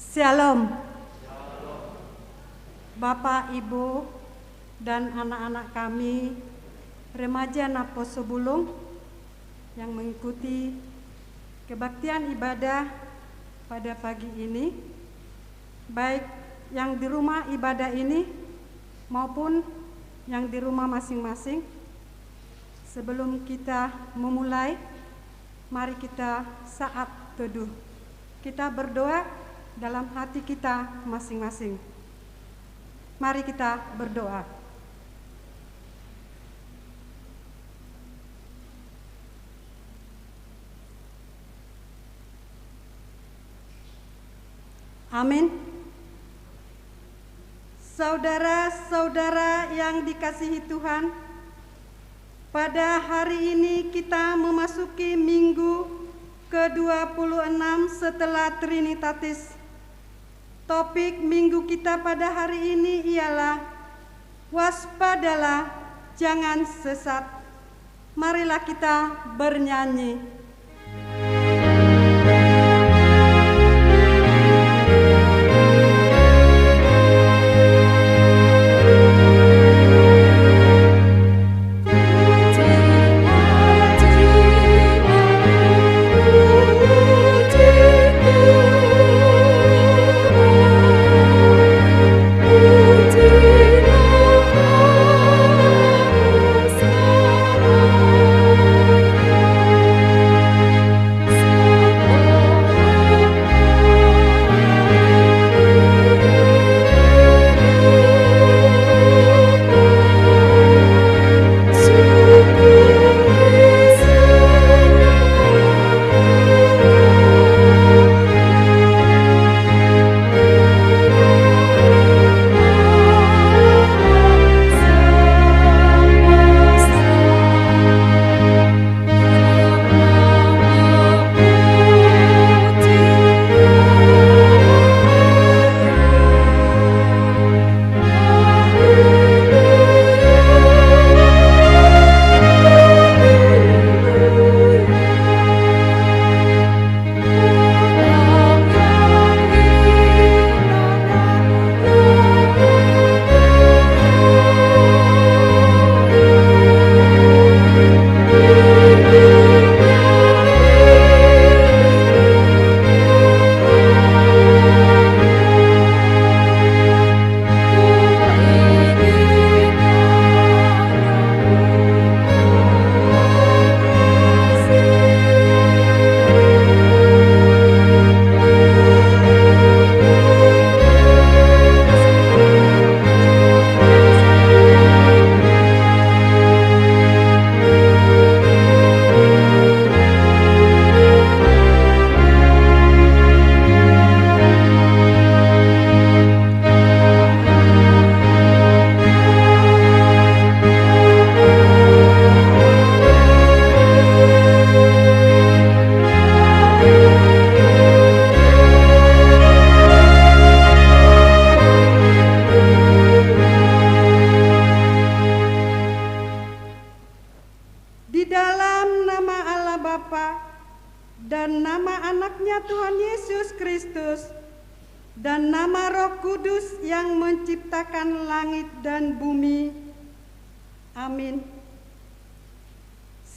Shalom. Bapak, Ibu, dan anak-anak kami, remaja Naposo Bulung yang mengikuti kebaktian ibadah pada pagi ini, baik yang di rumah ibadah ini maupun yang di rumah masing-masing. Sebelum kita memulai, mari kita saat teduh. Kita berdoa dalam hati kita masing-masing. Mari kita berdoa. Amin. Saudara-saudara yang dikasihi Tuhan, pada hari ini kita memasuki minggu ke-26 setelah Trinitatis. Topik minggu kita pada hari ini ialah waspadalah, jangan sesat. Marilah kita bernyanyi.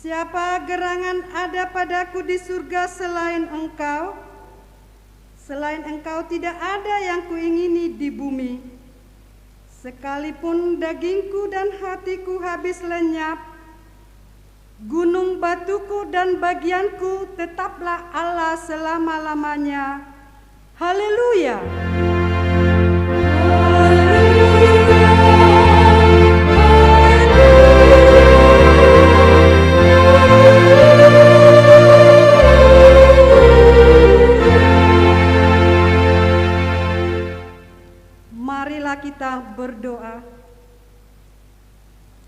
Siapa gerangan ada padaku di surga selain Engkau? Selain Engkau tidak ada yang kuingini di bumi. Sekalipun dagingku dan hatiku habis lenyap, gunung batuku dan bagianku tetaplah Allah selama-lamanya. Haleluya. Kita berdoa.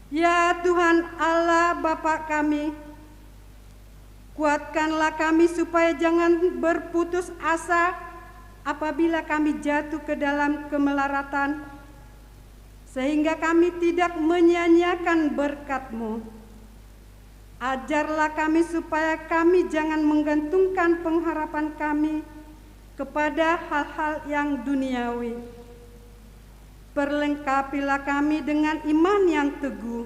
Ya Tuhan Allah Bapa kami, kuatkanlah kami supaya jangan berputus asa apabila kami jatuh ke dalam kemelaratan, sehingga kami tidak menyia-nyiakan berkat-Mu. Ajarlah kami supaya kami jangan menggantungkan pengharapan kami kepada hal-hal yang duniawi. Perlengkapilah kami dengan iman yang teguh,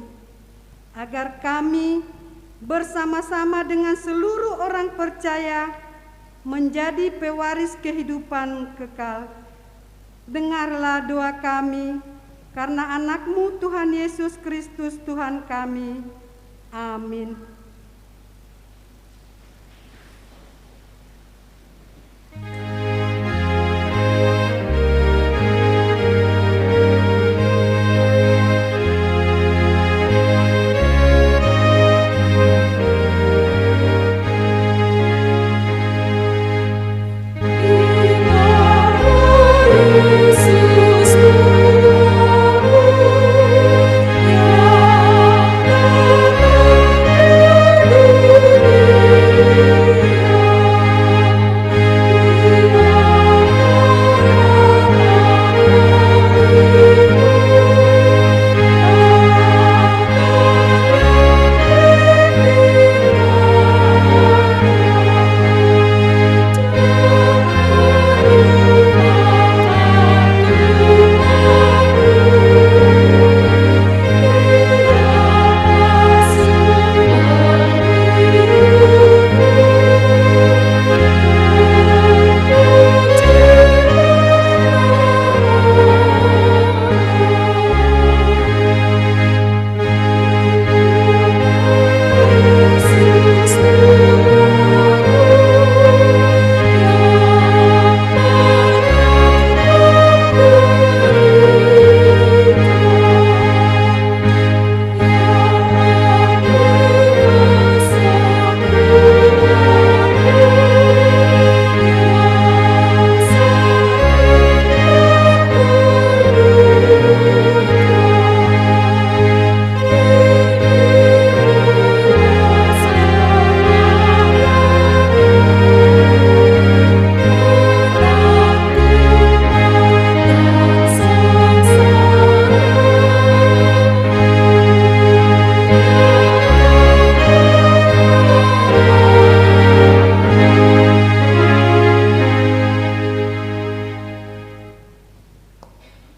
agar kami bersama-sama dengan seluruh orang percaya menjadi pewaris kehidupan kekal. Dengarlah doa kami, karena anak-Mu Tuhan Yesus Kristus Tuhan kami. Amin.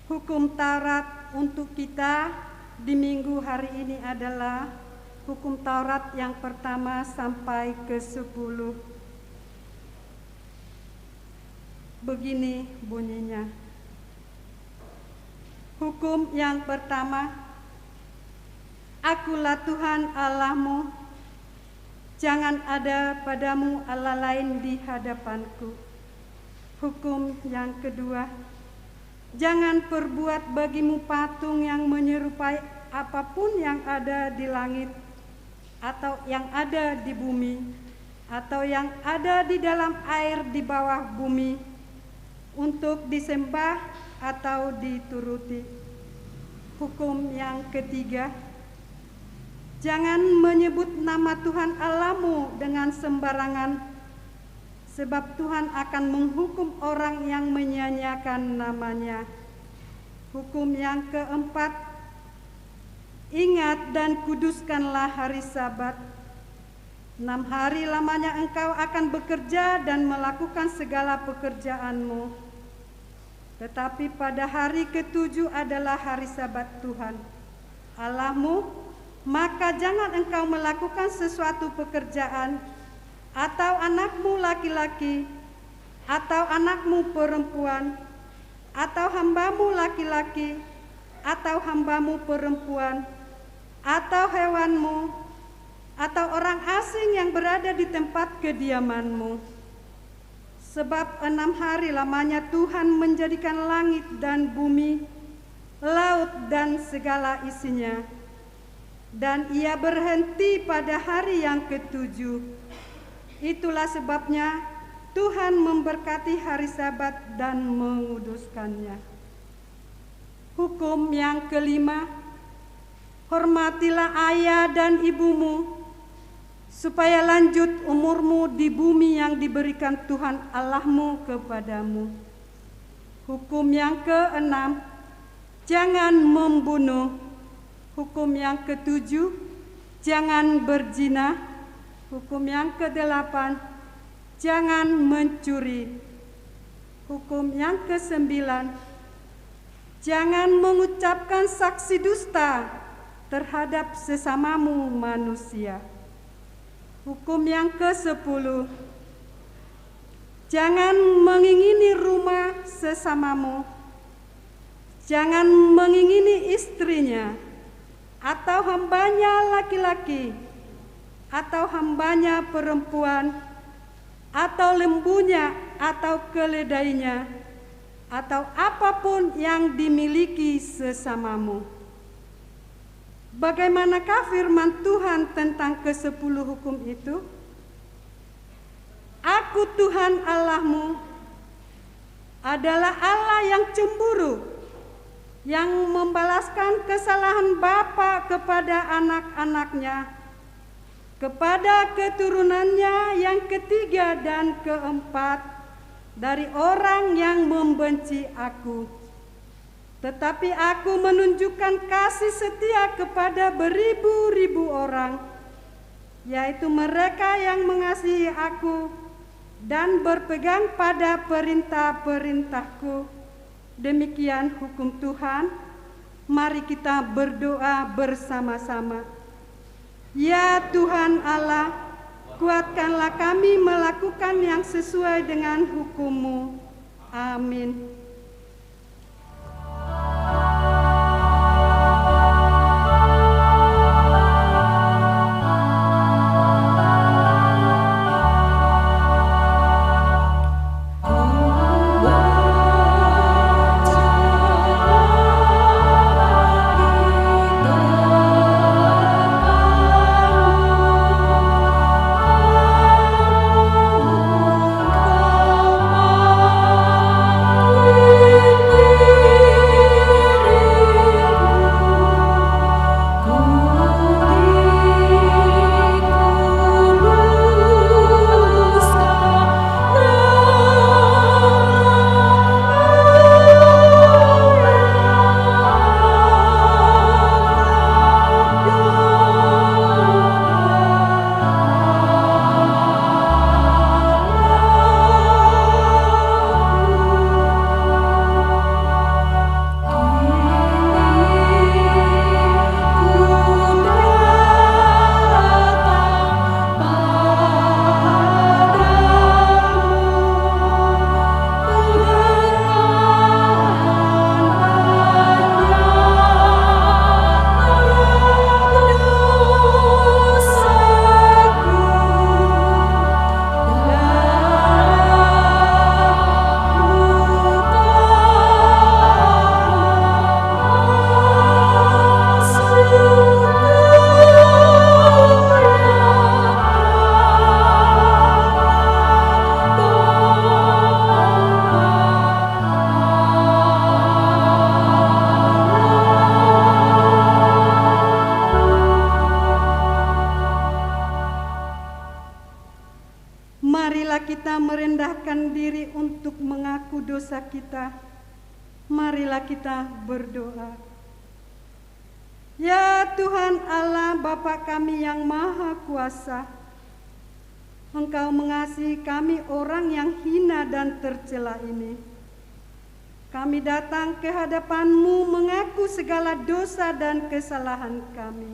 Hukum Taurat untuk kita di minggu hari ini adalah hukum Taurat yang pertama sampai ke-10. Begini bunyinya. Hukum yang pertama, Akulah Tuhan Allahmu, jangan ada padamu Allah lain di hadapanku. Hukum yang kedua, jangan perbuat bagimu patung yang menyerupai apapun yang ada di langit, atau yang ada di bumi, atau yang ada di dalam air di bawah bumi, untuk disembah atau dituruti. Hukum yang ketiga, jangan menyebut nama Tuhan Allahmu dengan sembarangan, sebab Tuhan akan menghukum orang yang menyanyiakan namanya. Hukum yang keempat, ingat dan kuduskanlah hari Sabat. 6 hari lamanya engkau akan bekerja dan melakukan segala pekerjaanmu. Tetapi pada hari ke-7 adalah hari Sabat Tuhan Allahmu, maka jangan engkau melakukan sesuatu pekerjaan, atau anakmu laki-laki, atau anakmu perempuan, atau hambamu laki-laki, atau hambamu perempuan, atau hewanmu, atau orang asing yang berada di tempat kediamanmu. Sebab 6 hari lamanya Tuhan menjadikan langit dan bumi, laut dan segala isinya, dan Ia berhenti pada hari yang ke-7. Itulah sebabnya Tuhan memberkati hari Sabat dan menguduskannya. Hukum yang kelima, hormatilah ayah dan ibumu, supaya lanjut umurmu di bumi yang diberikan Tuhan Allahmu kepadamu. Hukum yang keenam, jangan membunuh. Hukum yang ketujuh, jangan berzina. Hukum yang kedelapan, jangan mencuri. Hukum yang ke-9, jangan mengucapkan saksi dusta terhadap sesamamu manusia. Hukum yang ke-10, jangan mengingini rumah sesamamu, jangan mengingini istrinya, atau hambanya laki-laki, atau hambanya perempuan, atau lembunya, atau keledainya, atau apapun yang dimiliki sesamamu. Bagaimanakah firman Tuhan tentang ke-10 hukum itu? Aku Tuhan Allahmu adalah Allah yang cemburu, yang membalaskan kesalahan bapa kepada anak-anaknya, kepada keturunannya yang ketiga dan keempat dari orang yang membenci aku. Tetapi aku menunjukkan kasih setia kepada beribu-ribu orang, yaitu mereka yang mengasihi aku dan berpegang pada perintah-perintahku. Demikian hukum Tuhan. Mari kita berdoa bersama-sama. Ya Tuhan Allah, kuatkanlah kami melakukan yang sesuai dengan hukum-Mu. Amin. Marilah kita merendahkan diri untuk mengaku dosa kita. Marilah kita berdoa. Ya Tuhan Allah Bapa kami yang Maha Kuasa, Engkau mengasihi kami orang yang hina dan tercela ini. Kami datang ke hadapan-Mu mengaku segala dosa dan kesalahan kami.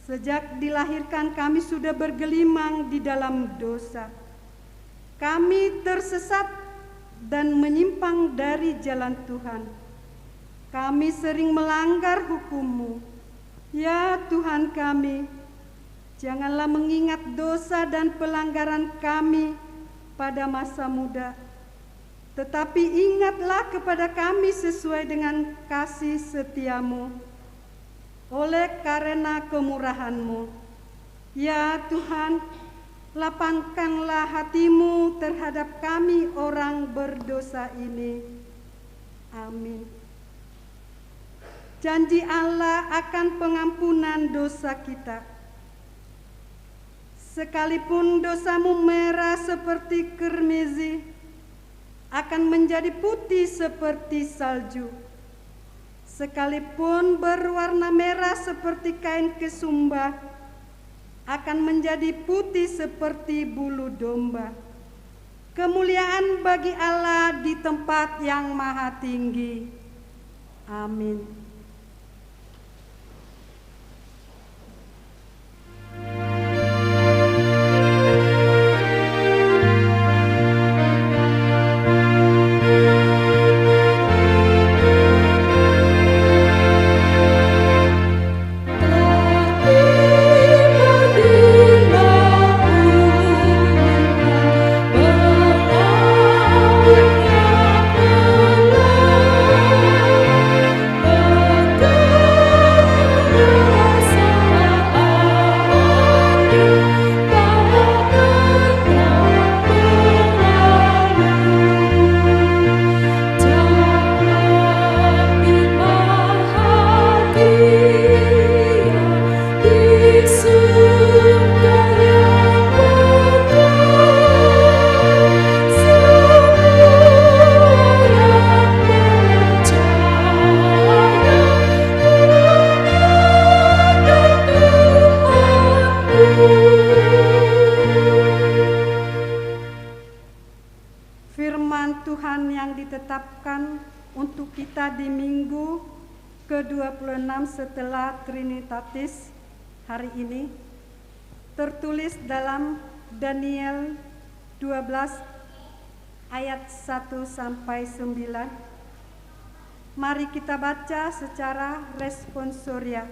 Sejak dilahirkan kami sudah bergelimang di dalam dosa. Kami tersesat dan menyimpang dari jalan Tuhan. Kami sering melanggar hukum-Mu. Ya Tuhan kami, janganlah mengingat dosa dan pelanggaran kami pada masa muda, tetapi ingatlah kepada kami sesuai dengan kasih setia-Mu. Oleh karena kemurahan-Mu, ya Tuhan, lapangkanlah hati-Mu terhadap kami orang berdosa ini. Amin. Janji Allah akan pengampunan dosa kita. Sekalipun dosamu merah seperti kermezi, akan menjadi putih seperti salju. Sekalipun berwarna merah seperti kain kesumba, akan menjadi putih seperti bulu domba. Kemuliaan bagi Allah di tempat yang maha tinggi. Amin. Firman Tuhan yang ditetapkan untuk kita di minggu ke-26 setelah Trinitatis hari ini tertulis dalam Daniel 12 ayat 1 sampai 9. Mari kita baca secara responsoria.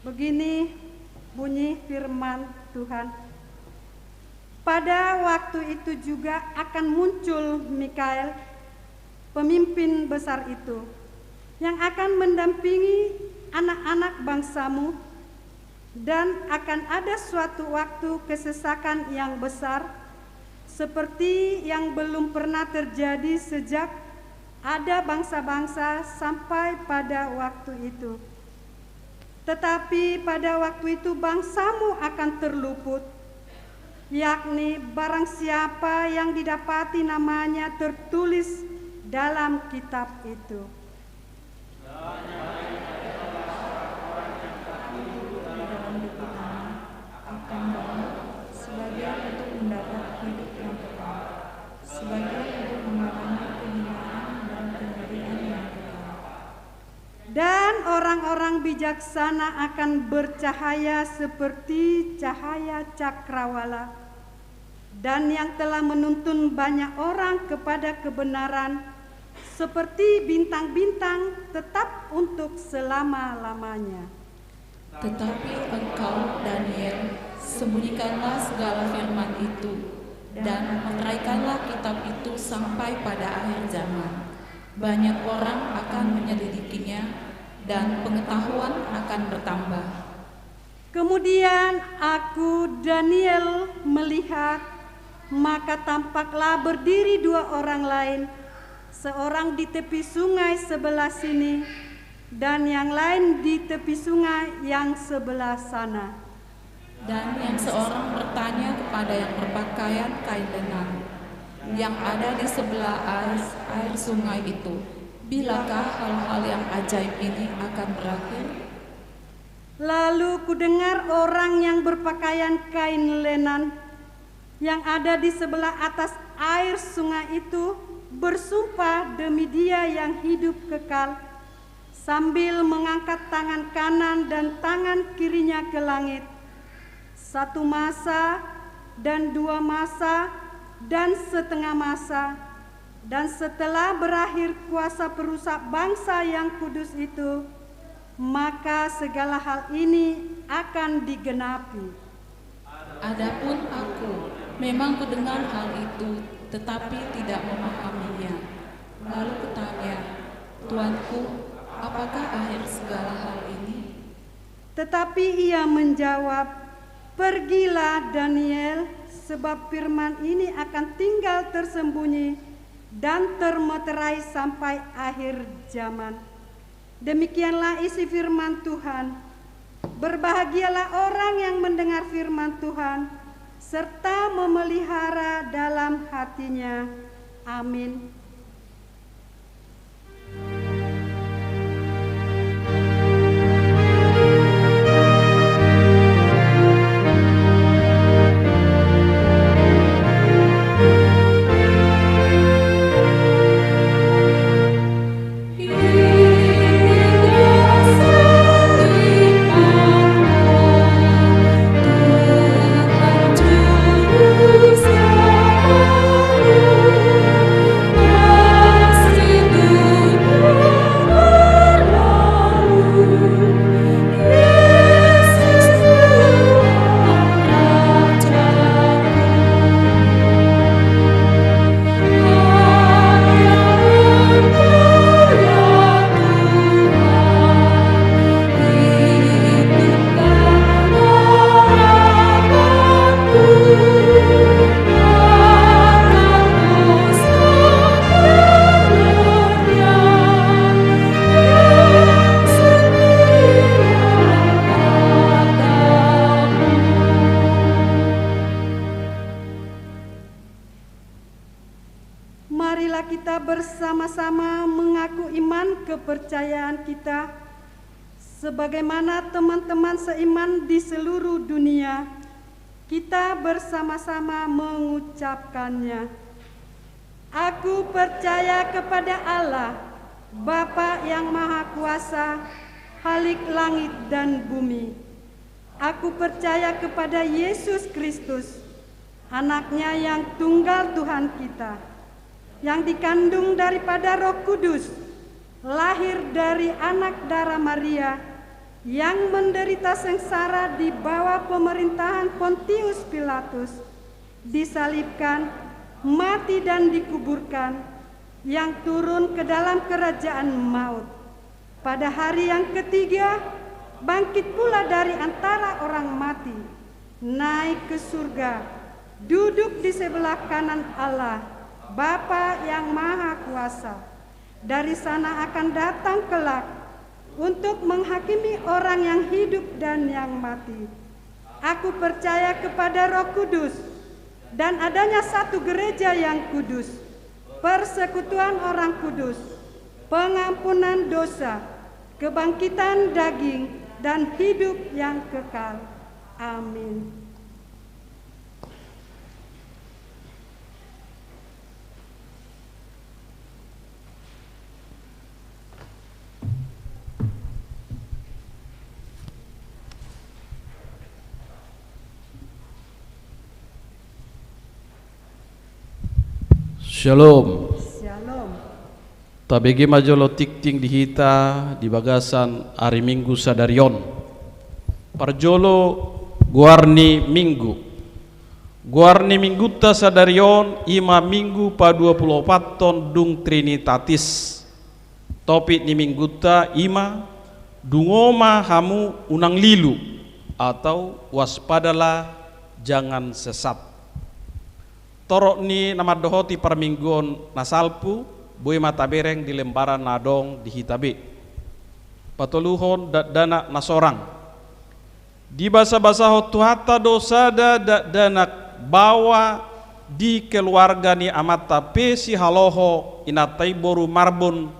Begini bunyi firman Tuhan. Pada waktu itu juga akan muncul Mikael, pemimpin besar itu, yang akan mendampingi anak-anak bangsamu, dan akan ada suatu waktu kesesakan yang besar, seperti yang belum pernah terjadi sejak ada bangsa-bangsa sampai pada waktu itu. Tetapi pada waktu itu bangsamu akan terluput, yakni barang siapa yang didapati namanya tertulis dalam kitab itu. Sebagian untuk mendapat hidup yang kekal, sebagian untuk mengalami kehinaan dan kemuliaan yang kekal. Dan orang-orang bijaksana akan bercahaya seperti cahaya cakrawala, dan yang telah menuntun banyak orang kepada kebenaran seperti bintang-bintang tetap untuk selama-lamanya. Tetapi engkau, Daniel, sembunyikanlah segala firman itu, dan meteraikanlah kitab itu sampai pada akhir zaman. Banyak orang akan menyelidikinya, dan pengetahuan akan bertambah. Kemudian aku, Daniel, melihat, maka tampaklah berdiri dua orang lain, seorang di tepi sungai sebelah sini, dan yang lain di tepi sungai yang sebelah sana. Dan yang seorang bertanya kepada yang berpakaian kain lenan, yang ada di sebelah air sungai itu, bilakah hal-hal yang ajaib ini akan berakhir? Lalu kudengar orang yang berpakaian kain lenan yang ada di sebelah atas air sungai itu bersumpah demi Dia yang hidup kekal, sambil mengangkat tangan kanan dan tangan kirinya ke langit. 1 masa dan 2 masa dan setengah masa, dan setelah berakhir kuasa perusak bangsa yang kudus itu, maka segala hal ini akan digenapi. Adapun aku memang kudengar hal itu, tetapi tidak memahaminya. Lalu kutanya, Tuanku, apakah akhir segala hal ini? Tetapi ia menjawab, pergilah Daniel, sebab firman ini akan tinggal tersembunyi dan termeterai sampai akhir zaman. Demikianlah isi firman Tuhan. Berbahagialah orang yang mendengar firman Tuhan, serta memelihara dalam hatinya. Amin. kepercayaan kita, sebagaimana teman-teman seiman di seluruh dunia, kita bersama-sama mengucapkannya. Aku percaya kepada Allah, Bapa yang Maha Kuasa, Khalik langit dan bumi. Aku percaya kepada Yesus Kristus, Anaknya yang tunggal Tuhan kita, yang dikandung daripada Roh Kudus, lahir dari anak darah Maria, yang menderita sengsara di bawah pemerintahan Pontius Pilatus, disalibkan, mati dan dikuburkan, yang turun ke dalam kerajaan maut. Pada hari yang ketiga, bangkit pula dari antara orang mati, naik ke surga, duduk di sebelah kanan Allah, Bapa yang Maha Kuasa. Dari sana akan datang kelak untuk menghakimi orang yang hidup dan yang mati. Aku percaya kepada Roh Kudus dan adanya satu gereja yang kudus, persekutuan orang kudus, pengampunan dosa, kebangkitan daging, dan hidup yang kekal. Amin. Shalom. Shalom. Tabegi majolo tikting dihita di bagasan hari Minggu sadarion. Parjolo guarni Minggu. Guarni Mingguta sadarion ima Minggu pa 24 ton dung Trinitatis. Topik ni Mingguta ima dungoma hamu unang lilu atau waspadalah jangan sesat. Torok ni nama dohoti permingguan nasalpu boy mata bereng di lembaran nadong di hitabe patoluhon dana nasorang di basa-basa hotuhata dosada danak bawa di keluarga ni amata pesi haloho inatai boru marbon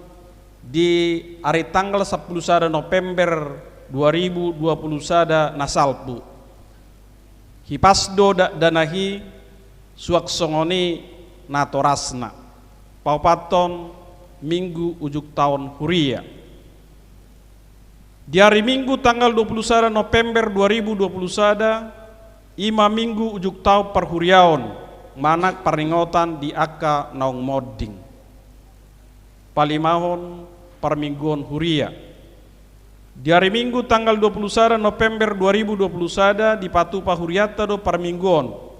di hari tanggal 10 November 2020 nasalpu hipasdo danahi suak songoni natorasna paupaton Minggu ujuk tahun Huria. Di hari Minggu tanggal 21 November 2021 ima Minggu ujuk tahun perhuriaon manak peringotan di aka naung modding palimahon permingguan Huria. Di hari Minggu tanggal 21 November 2021 di patupa Huriata do permingguan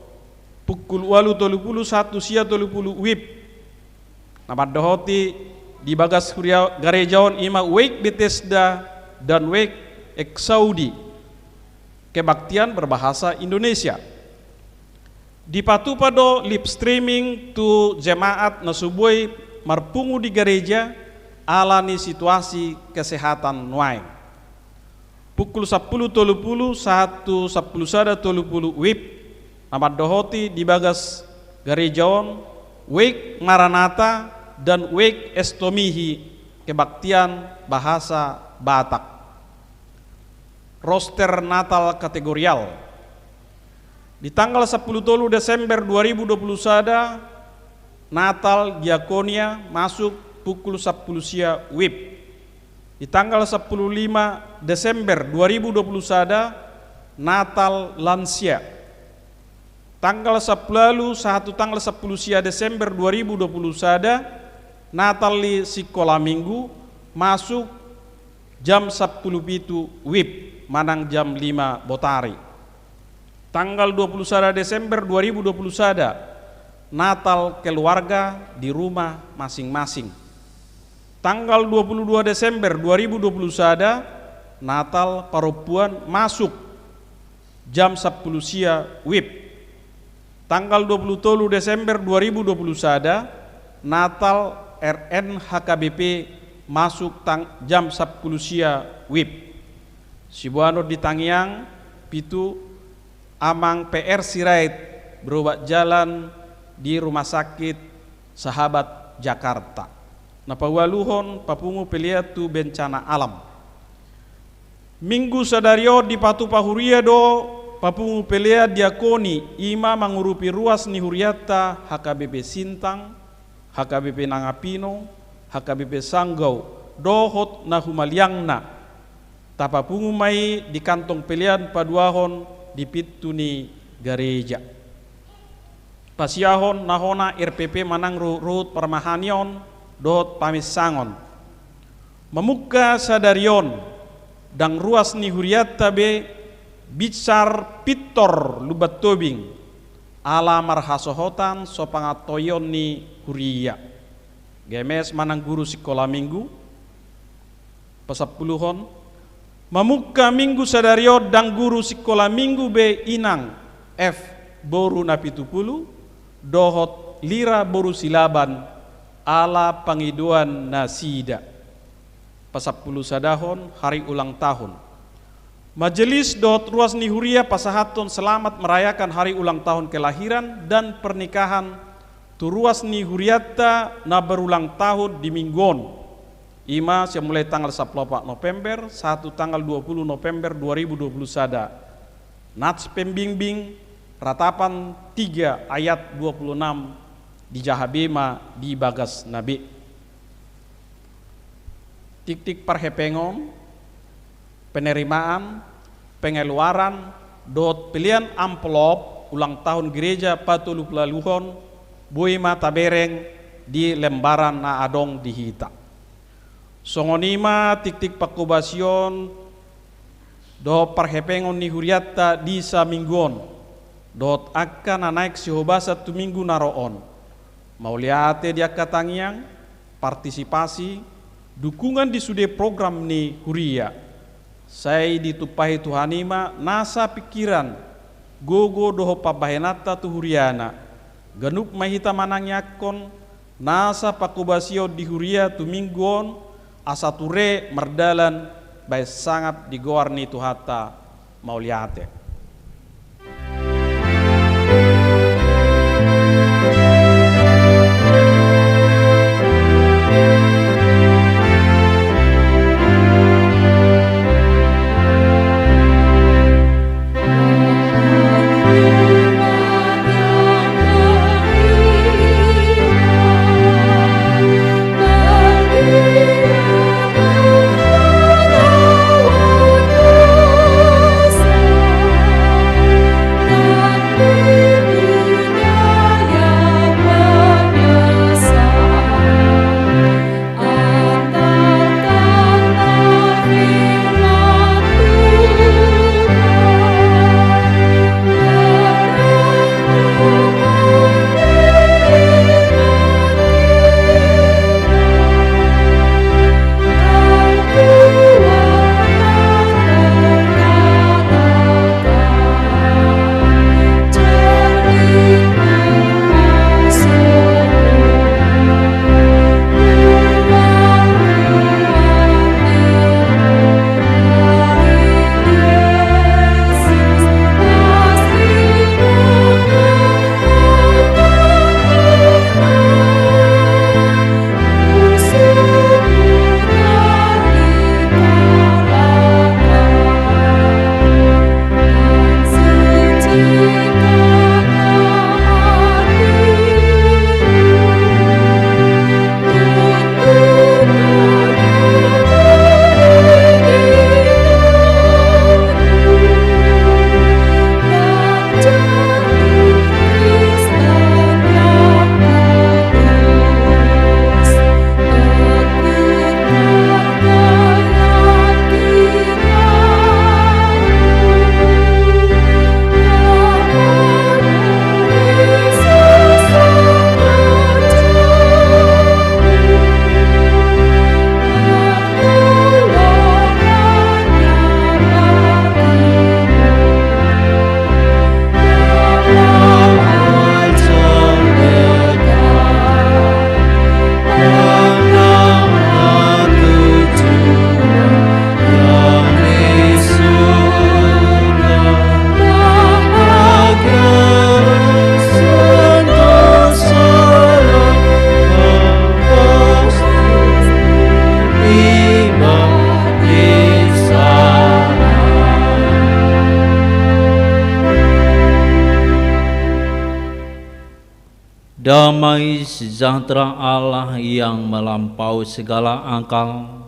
pukul 8:31 sia 30 wib nama dohoti di bagas Huria garejaon ima wake Bethesda dan wake Eksaudi kebaktian berbahasa Indonesia di patupado live streaming tu jemaat nasubuai marpungu di gereja alani situasi kesehatan nuai pukul 10:30 1:10 wib nama dohoti di bagas garejaon wake Maranatha dan wake Estomihi kebaktian bahasa Batak. Roster Natal kategorial di tanggal 10 Desember 2021 Natal Diakonia masuk pukul 10 sia wib. Di tanggal 15 Desember 2021 Natal Lansia. Tanggal 10 Desember 2021 Natal li sekolah minggu masuk jam 10 pitu wib manang jam 5 botari. Tanggal 21 Desember 2021 Natal keluarga di rumah masing-masing. Tanggal 22 Desember 2021 Natal perempuan masuk jam 10 sia wib. Tanggal 27 Desember 2021 Natal RN HKBP masuk jam 10 sia wib. Sibuano di Tangyang pitu amang PR Sirait berobat jalan di Rumah Sakit Sahabat Jakarta. napawaluhon papungu peliatu bencana alam. Minggu sadario di patu pahuria do papungu pelea diakoni ima mangurupi ruas ni huriata HKBP Sintang, HKBP Nangapino, HKBP Sanggau, dohot na humaliangna. Tapapungu mai di kantong pelian paduahon di pitu ni gereja. Pasiahon nahona RPP manang ruhut permahanion dohot pamisangon. Memuka sadarion dang ruas ni huriata be bicar pitor lubat tobing ala marhasohotan sopangatoyon ni huria. Gemes manang guru sekolah minggu pasapuluhon. Memuka minggu sadario dang guru sekolah minggu be inang F boru na 70 dohot lira boru silaban ala pangiduan nasida. Pasapulu sadahon hari ulang tahun. Majelis dohot ruas ni huria pasahaton selamat merayakan hari ulang tahun kelahiran dan pernikahan tu ruas ni huriata na berulang tahun di mingguon. Ima yang mulai tanggal 14 November, 1 tanggal 20 November 2020 sada. Nats pembimbing ratapan 3 ayat 26 di Jahabema di Bagas Nabi. Tik-tik parhepengon, penerimaan, pengeluaran, dot pilihan amplop ulang tahun gereja patuluk laluhon, buima tabereng di lembaran na adong dihita. Songonima tik-tik pakubasion, do parhepengon ni huriata di sa mingguon, dot akan naik sihobasa tu minggu naroon. Mauliate dia katangiang, partisipasi, dukungan di sude program ni huria. Saya ditupahi Tuhanima nasa pikiran gogo doho pabahenata tu huriana. Genuk mahita manang yakon nasa pakubasio di huria tu mingguon asa ture merdalan baik sangat digoar ni tuhata mauliate. Damai sejahtera Allah yang melampaui segala akal,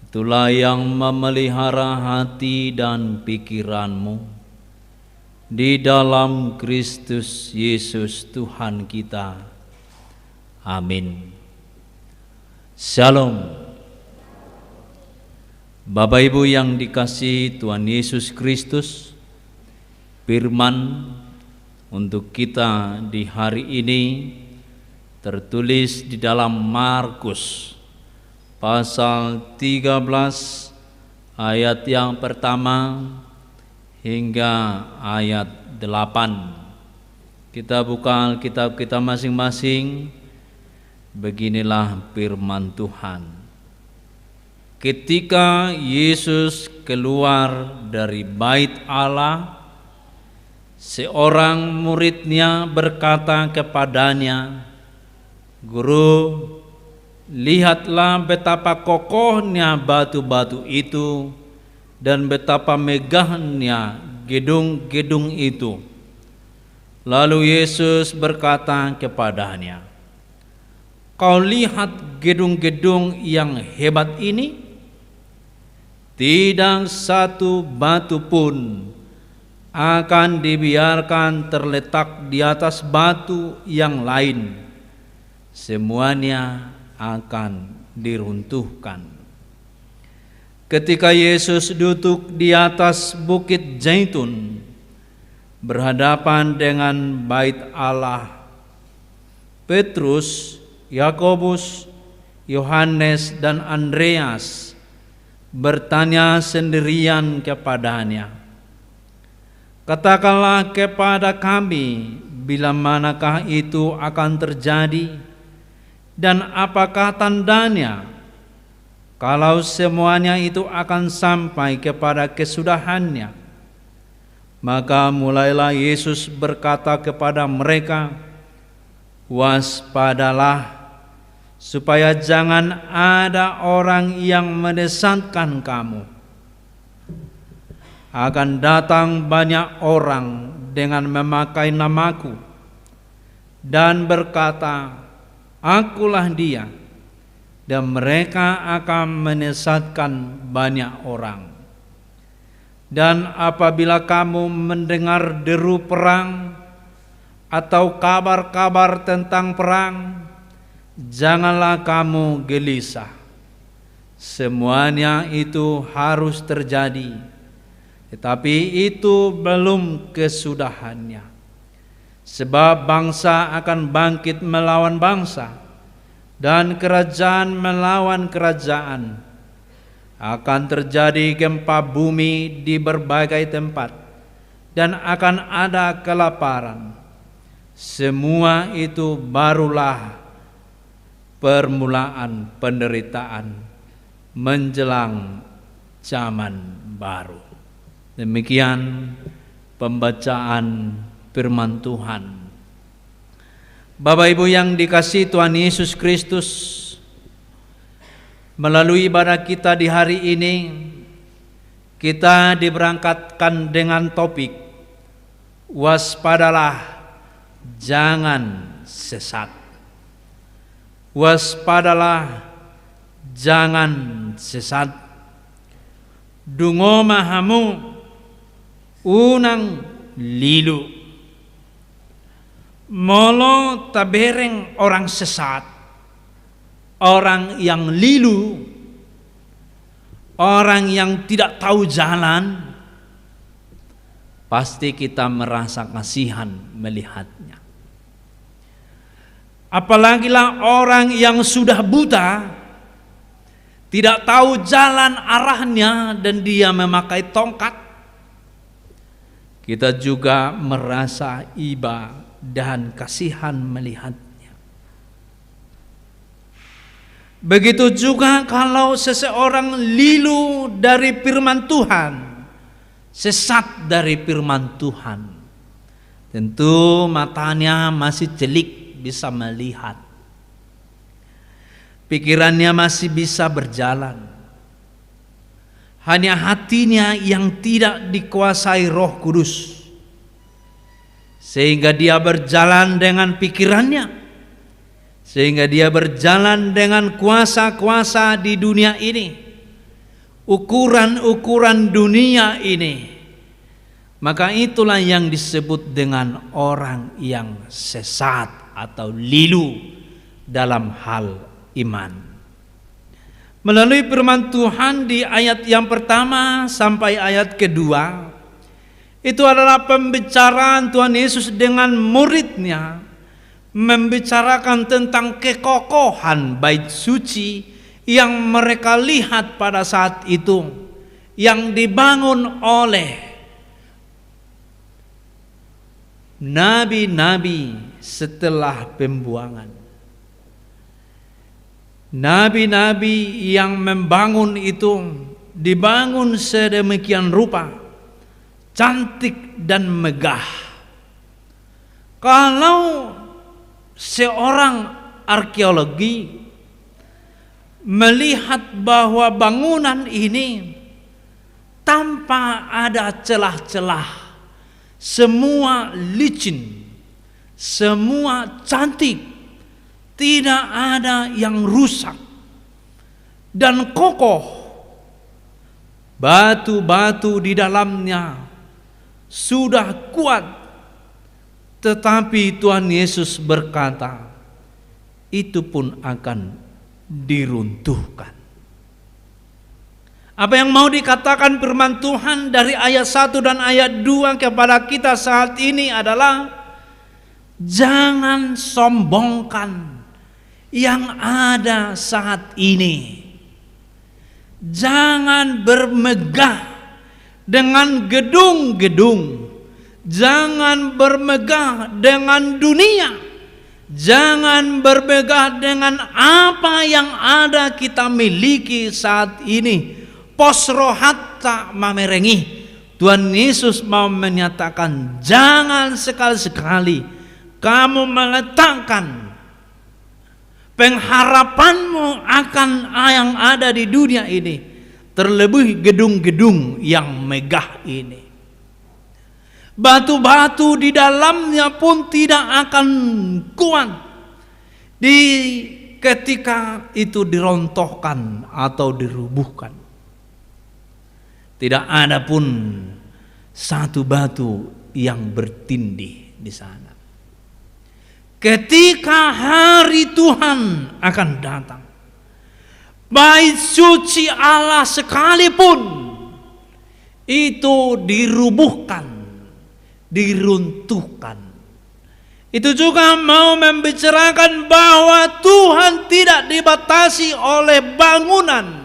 itulah yang memelihara hati dan pikiranmu di dalam Kristus Yesus Tuhan kita. Amin. Shalom. Bapak Ibu yang dikasihi Tuhan Yesus Kristus, firman untuk kita di hari ini tertulis di dalam Markus pasal 13 ayat yang pertama hingga ayat 8. Kita buka Alkitab kita masing-masing. Beginilah firman Tuhan. Ketika Yesus keluar dari bait Allah, seorang muridnya berkata kepadanya, "Guru, lihatlah betapa kokohnya batu-batu itu dan betapa megahnya gedung-gedung itu." Lalu Yesus berkata kepadanya, "Kau lihat gedung-gedung yang hebat ini? Tidak satu batu pun akan dibiarkan terletak di atas batu yang lain. Semuanya akan diruntuhkan." Ketika Yesus duduk di atas bukit Zaitun, berhadapan dengan bait Allah, Petrus, Yakobus, Yohanes, dan Andreas bertanya sendirian kepadanya, "Katakanlah kepada kami, bila manakah itu akan terjadi, dan apakah tandanya, kalau semuanya itu akan sampai kepada kesudahannya?" Maka mulailah Yesus berkata kepada mereka, "Waspadalah, supaya jangan ada orang yang menyesatkan kamu. Akan datang banyak orang dengan memakai namaku dan berkata, 'Akulah dia,' dan mereka akan menyesatkan banyak orang. Dan apabila kamu mendengar deru perang atau kabar-kabar tentang perang, janganlah kamu gelisah. Semuanya itu harus terjadi, tetapi itu belum kesudahannya. Sebab bangsa akan bangkit melawan bangsa, dan kerajaan melawan kerajaan. Akan terjadi gempa bumi di berbagai tempat, dan akan ada kelaparan. Semua itu barulah permulaan penderitaan menjelang zaman baru." Demikian pembacaan firman Tuhan. Bapak Ibu yang dikasihi Tuhan Yesus Kristus, melalui ibadah kita di hari ini, kita diberangkatkan dengan topik "Waspadalah, jangan sesat." Waspadalah, jangan sesat. Dungo mahamu unang lilu. Molo tabereng orang sesat, orang yang lilu, orang yang tidak tahu jalan, pasti kita merasa kasihan melihatnya. Apalagilah orang yang sudah buta, tidak tahu jalan arahnya, dan dia memakai tongkat, kita juga merasa iba dan kasihan melihatnya. Begitu juga kalau seseorang lilu dari firman Tuhan, sesat dari firman Tuhan, tentu matanya masih celik, bisa melihat, pikirannya masih bisa berjalan, hanya hatinya yang tidak dikuasai Roh Kudus, sehingga dia berjalan dengan pikirannya, sehingga dia berjalan dengan kuasa-kuasa di dunia ini, ukuran-ukuran dunia ini. Maka itulah yang disebut dengan orang yang sesat atau lilu dalam hal iman. Melalui firman Tuhan di ayat yang pertama sampai ayat kedua, itu adalah pembicaraan Tuhan Yesus dengan muridnya, membicarakan tentang kekokohan bait suci yang mereka lihat pada saat itu, yang dibangun oleh nabi-nabi setelah pembuangan. Nabi-nabi yang membangun itu dibangun sedemikian rupa, cantik dan megah. Kalau seorang arkeologi melihat bahwa bangunan ini tanpa ada celah-celah, semua licin, semua cantik, tidak ada yang rusak dan kokoh. Batu-batu di dalamnya sudah kuat, tetapi Tuhan Yesus berkata, itu pun akan diruntuhkan. Apa yang mau dikatakan firman Tuhan dari ayat 1 dan ayat 2 kepada kita saat ini adalah, jangan sombongkan yang ada saat ini. Jangan bermegah dengan gedung-gedung. Jangan bermegah dengan dunia. Jangan bermegah dengan apa yang ada kita miliki saat ini. Posro hatta mamerengi. Tuhan Yesus mau menyatakan, jangan sekali-sekali kamu meletakkan pengharapanmu akan yang ada di dunia ini, terlebih gedung-gedung yang megah ini. Batu-batu di dalamnya pun tidak akan kuat ketika itu dirontohkan atau dirubuhkan. Tidak ada pun satu batu yang bertindih di sana. Ketika hari Tuhan akan datang, bait suci Allah sekalipun itu dirubuhkan, diruntuhkan. Itu juga mau membicarakan bahwa Tuhan tidak dibatasi oleh bangunan,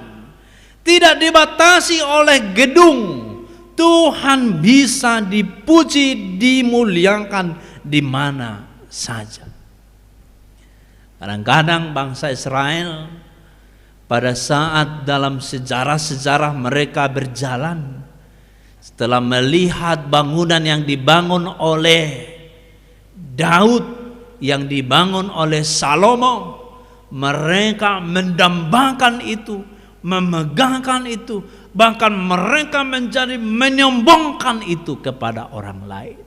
tidak dibatasi oleh gedung. Tuhan bisa dipuji, dimuliakan di mana saja. Kadang-kadang bangsa Israel pada saat dalam sejarah-sejarah mereka berjalan, setelah melihat bangunan yang dibangun oleh Daud, yang dibangun oleh Salomo, mereka mendambakan itu, memegahkan itu, bahkan mereka menjadi menyombongkan itu kepada orang lain.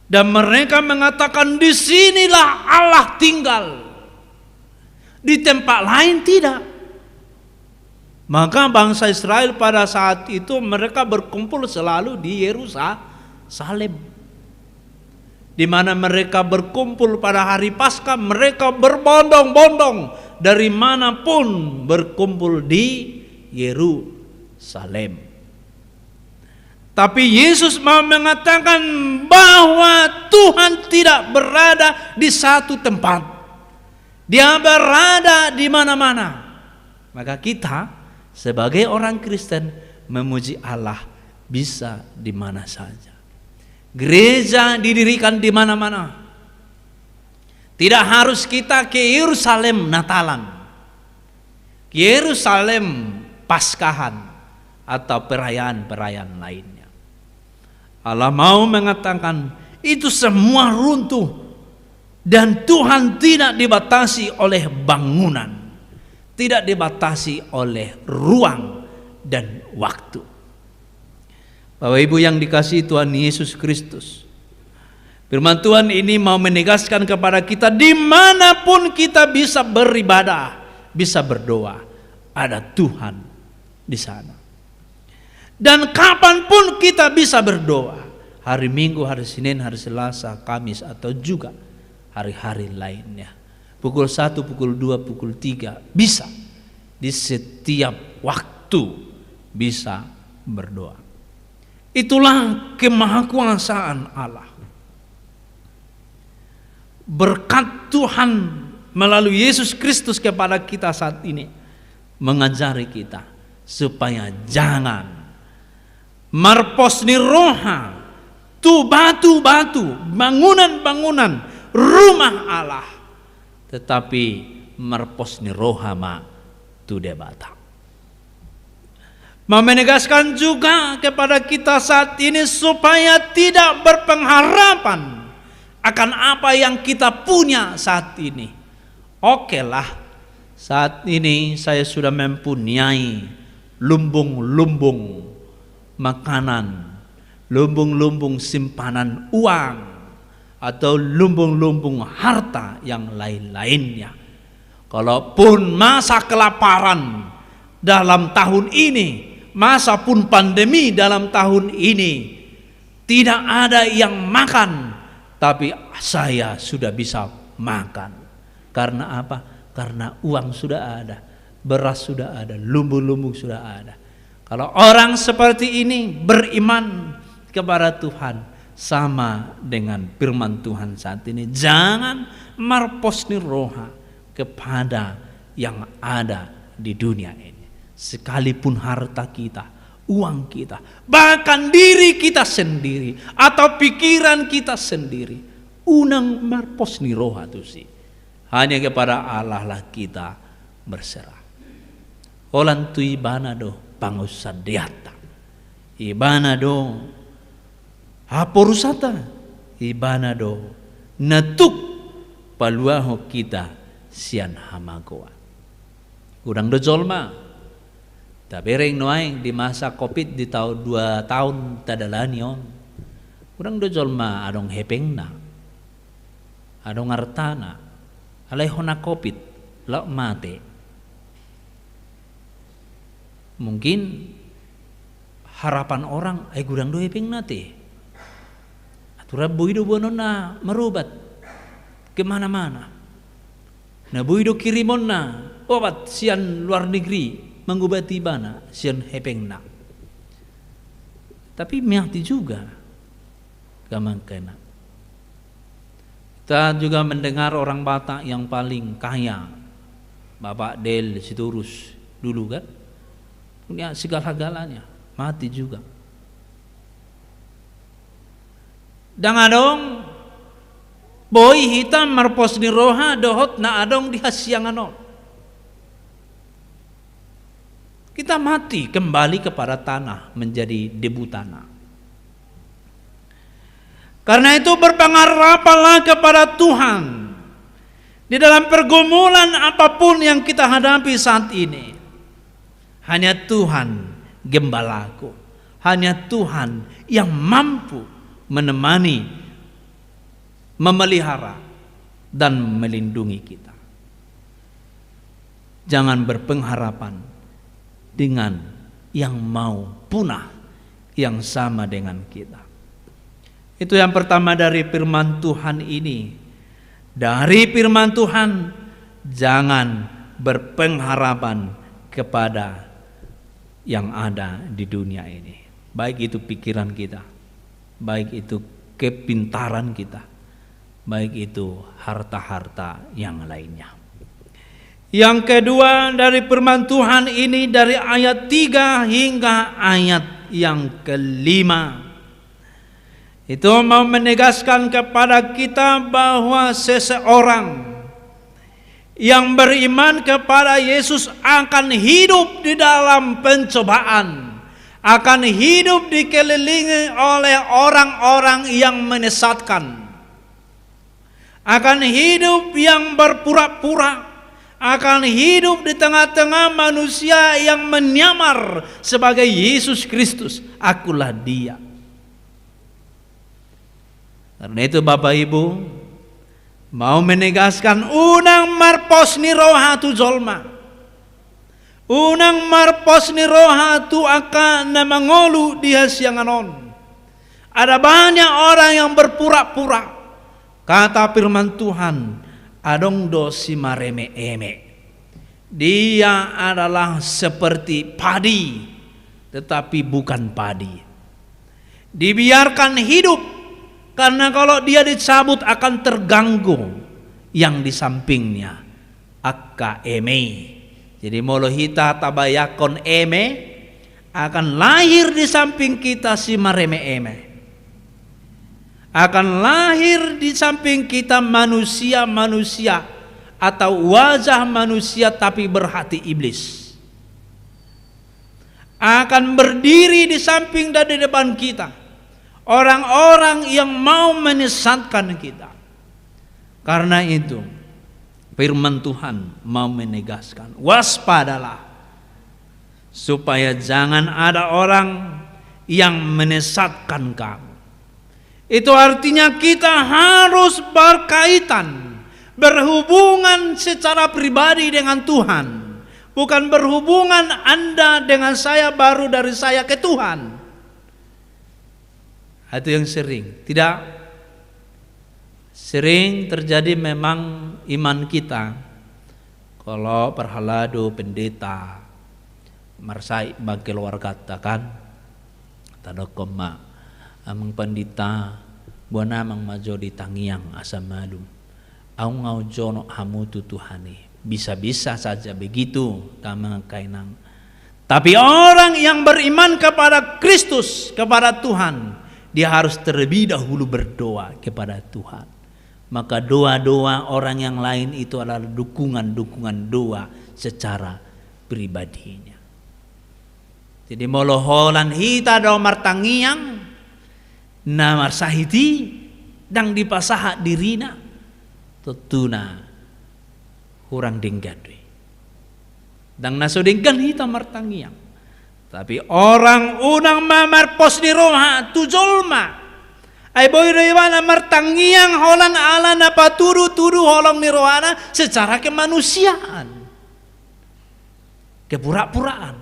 Dan mereka mengatakan, disinilah Allah tinggal, di tempat lain tidak. Maka bangsa Israel pada saat itu mereka berkumpul selalu di Yerusalem, di mana mereka berkumpul pada hari Paskah. Mereka berbondong-bondong dari manapun berkumpul di Yerusalem. Tapi Yesus mau mengatakan bahwa Tuhan tidak berada di satu tempat. Dia berada di mana-mana. Maka kita sebagai orang Kristen memuji Allah bisa di mana saja. Gereja didirikan di mana-mana. Tidak harus kita ke Yerusalem Natalan, ke Yerusalem Paskahan, atau perayaan-perayaan lainnya. Allah mau mengatakan itu semua runtuh, dan Tuhan tidak dibatasi oleh bangunan, tidak dibatasi oleh ruang dan waktu. Bapak Ibu yang dikasihi Tuhan Yesus Kristus, firman Tuhan ini mau menegaskan kepada kita, dimanapun kita bisa beribadah, bisa berdoa, ada Tuhan di sana. Dan kapanpun kita bisa berdoa, hari Minggu, hari Senin, hari Selasa, Kamis, atau juga hari-hari lainnya. Pukul 1, pukul 2, pukul 3, bisa. Di setiap waktu bisa berdoa. Itulah kemahakuasaan Allah. Berkat Tuhan melalui Yesus Kristus kepada kita saat ini mengajari kita supaya jangan marposni roha tu batu-batu, bangunan-bangunan rumah Allah, tetapi marposni roha ma tu debata. Menegaskan juga kepada kita saat ini supaya tidak berpengharapan akan apa yang kita punya saat ini. Oke lah, saat ini saya sudah mempunyai lumbung-lumbung makanan, lumbung-lumbung simpanan uang, atau lumbung-lumbung harta yang lain-lainnya. Kalaupun masa kelaparan dalam tahun ini, masa pun pandemi dalam tahun ini, tidak ada yang makan, tapi saya sudah bisa makan. Karena apa? Karena uang sudah ada, beras sudah ada, lumbung-lumbung sudah ada. Kalau orang seperti ini beriman kepada Tuhan, sama dengan firman Tuhan saat ini, jangan marposni roha kepada yang ada di dunia ini. Sekalipun harta kita, uang kita, bahkan diri kita sendiri atau pikiran kita sendiri, unang marposni roha tu sih. Hanya kepada Allah lah kita berserah. Olan tu ibana do pangusadiata, ibana do haporusata, ibana do natuk paluaho kita sian hamagoa. Udang do jolma tabereng noaing di masa Covid di tahun 2 tahun tadalanion. Udang do jolma adong hepengna, adong artana, alay hona Covid lo mate. Mungkin harapan orang ay gudang do hepengna te. Atura buido bono na merubat kemana-mana. Na buido kirimon na obat sian luar negeri mengobati bana sian hepengna. Tapi miati juga gamang kena. Kita juga mendengar orang Batak yang paling kaya, Bapak Del Sitorus dulu kan, punya segala-galanya, mati juga. Dan adong boy hitam marposni roha dohot na adong di hasianganon. Kita mati kembali kepada tanah, menjadi debu tanah. Karena itu berpengharapanlah kepada Tuhan di dalam pergumulan apapun yang kita hadapi saat ini. Hanya Tuhan gembalaku, hanya Tuhan yang mampu menemani, memelihara dan melindungi kita. Jangan berpengharapan dengan yang mau punah, yang sama dengan kita. Itu yang pertama dari firman Tuhan ini. Dari firman Tuhan, jangan berpengharapan kepada yang ada di dunia ini. Baik itu pikiran kita, baik itu kepintaran kita, baik itu harta-harta yang lainnya. Yang kedua dari firman Tuhan ini, dari ayat 3 hingga ayat yang kelima, itu mau menegaskan kepada kita bahwa seseorang yang beriman kepada Yesus akan hidup di dalam pencobaan, akan hidup dikelilingi oleh orang-orang yang menyesatkan, akan hidup yang berpura-pura, akan hidup di tengah-tengah manusia yang menyamar sebagai Yesus Kristus. Akulah Dia. Karena itu Bapak Ibu mau menegaskan unang marposni rohatu jolma. Unang marposni rohatu akan mangolu dia sianganon. Ada banyak orang yang berpura-pura. Kata firman Tuhan, adong dosi mareme-eme. Dia adalah seperti padi, tetapi bukan padi. Dibiarkan hidup, karena kalau dia dicabut akan terganggu yang di sampingnya. Akka eme. Jadi molohita tabayakon eme, akan lahir di samping kita si mareme-eme. Akan lahir di samping kita manusia-manusia atau wajah manusia tapi berhati iblis. Akan berdiri di samping dan di depan kita orang-orang yang mau menyesatkan kita. Karena itu firman Tuhan mau menegaskan, waspadalah supaya jangan ada orang yang menyesatkan kamu. Itu artinya kita harus berkaitan, berhubungan secara pribadi dengan Tuhan. Bukan berhubungan Anda dengan saya baru dari saya ke Tuhan. Itu yang tidak sering terjadi memang iman kita. Kalau perhalado pendeta marsai bagi luar katakan tadokoma amang pandita buana amang majo di tangiang asa malum au ngau jono hamu tutuhani. Bisa-bisa saja begitu tamang kainang. Tapi orang yang beriman kepada Kristus, kepada Tuhan, dia harus terlebih dahulu berdoa kepada Tuhan. Maka doa-doa orang yang lain itu adalah dukungan-dukungan doa secara pribadinya. Jadi moloholan hita do martangiang namar sahiti dang dipasaha dirina tutuna kurang denggadwe dang naso denggan hita martangiang. Tapi orang unang mamar pos di Roma tujolma ay boy rewana martangiang holan ala na paturu-turu holong ni rohana secara kemanusiaan, kepura-puraan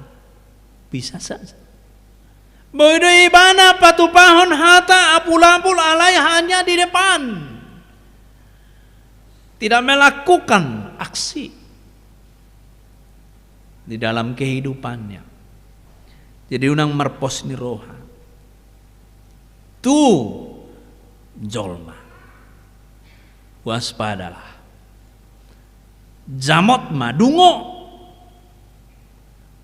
bisa saja. Bodo ibana patupahon hata apul-apul alay hanya di depan. Tidak melakukan aksi di dalam kehidupannya. Jadi unang marpos ni roha. Tu jolma. Waspadalah. Jamot madungo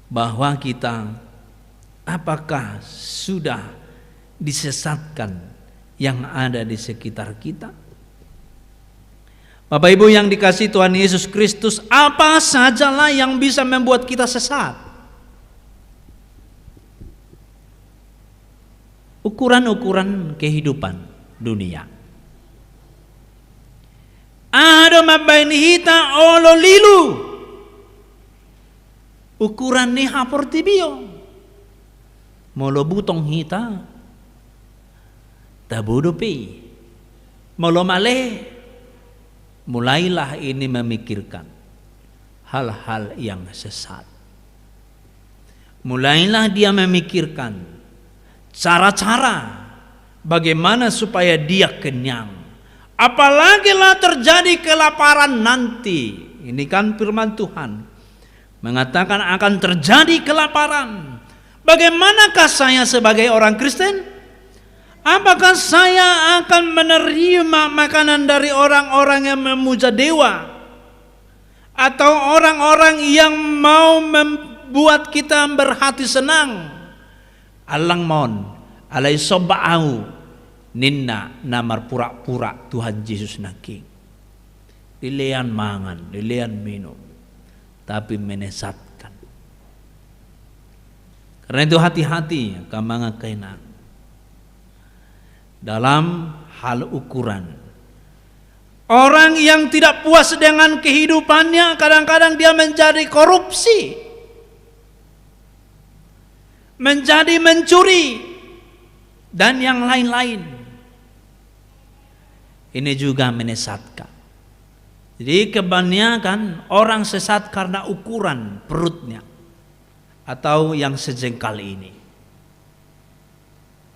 bahwa kita apakah sudah disesatkan yang ada di sekitar kita? Bapak Ibu yang dikasihi Tuhan Yesus Kristus, apa sajalah yang bisa membuat kita sesat? Ukuran-ukuran kehidupan dunia. Ada mabaini hita olo lilu. Ukuran ni haportibio. Molo butong hita tabudupi molo male, mulailah ini memikirkan hal-hal yang sesat. Mulailah dia memikirkan cara-cara bagaimana supaya dia kenyang. Apalagi lah terjadi kelaparan nanti. Ini kan firman Tuhan mengatakan akan terjadi kelaparan. Bagaimanakah saya sebagai orang Kristen? Apakah saya akan menerima makanan dari orang-orang yang memuja dewa? Atau orang-orang yang mau membuat kita berhati senang? Alang mon, alay soba'au, ninna namar pura-pura Tuhan Yesus naking. Dilean mangan, dilean minum, tapi menesatkan. Karena itu hati-hati kamanga kainang dalam hal ukuran. Orang yang tidak puas dengan kehidupannya, kadang-kadang dia menjadi korupsi, menjadi mencuri, dan yang lain-lain. Ini juga menyesatkan. Jadi kebanyakan orang sesat karena ukuran perutnya, atau yang sejengkal ini,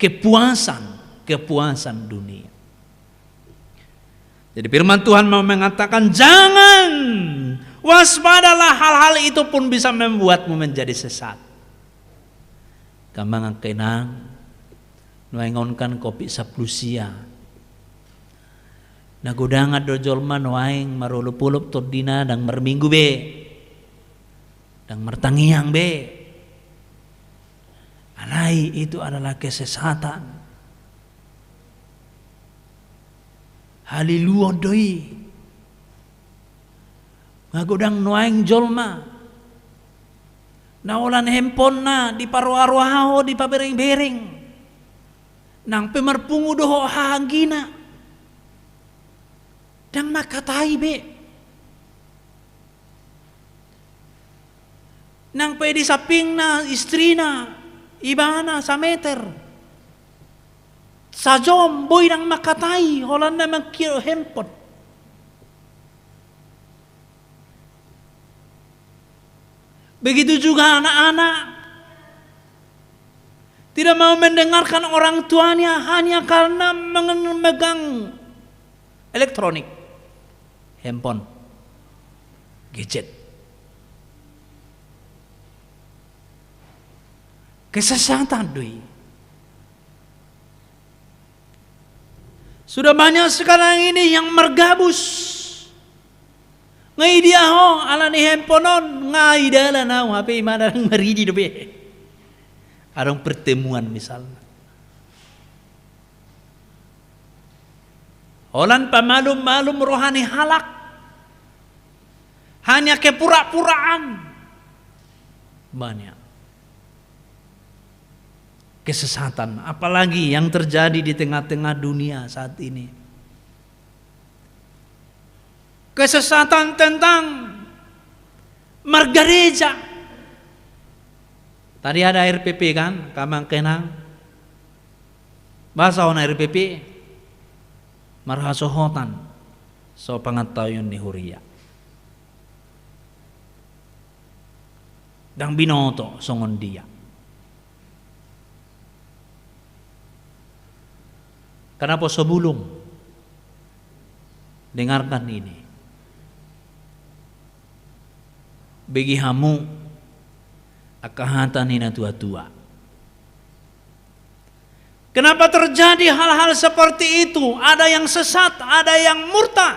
kepuasan dunia. Jadi firman Tuhan mau mengatakan, jangan, waspadalah, hal-hal itu pun bisa membuatmu menjadi sesat. Kamang kenang, nuengonkan kopi saplusia. Nagudangat dojolman waing marulupulup todina dang merminggu be, dang mertangiang be. Alai itu adalah kesesatan. Haliluo doi. Ngagudang nuaing jolma. Naulan handphone na di paruah-ruaho di pabering-bering. Nang pemerpungu doho hagina. Dang makatai be. Nang pwede saping na istri na ibana sa meter. Sa jom boy nang makatay, holan na magkiro hempon. Begitu juga anak-anak, tidak mau mendengarkan orang tuanya hanya karena memegang elektronik, handphone, gadget. Kesesatan doi. Sudah banyak sekarang ini yang mergabus. Ngai dia ho ala ni handphone ngai dala na HP mana meridi dobe. Arong pertemuan misalnya. Holan pamalum-malum rohani halak. Hanya kepura-puraan. Banyak kesesatan, apalagi yang terjadi di tengah-tengah dunia saat ini. Kesesatan tentang margareja. Tadi ada RPP kan, kamang kenang. Bahasa ona RPP, marhasohotan, so pangatayon ni Huria. Dang binoto songon dia. Kenapa sebelum dengarkan ini, bagi hamu akahatan ina tua-tua. Kenapa terjadi hal-hal seperti itu? Ada yang sesat, ada yang murtad.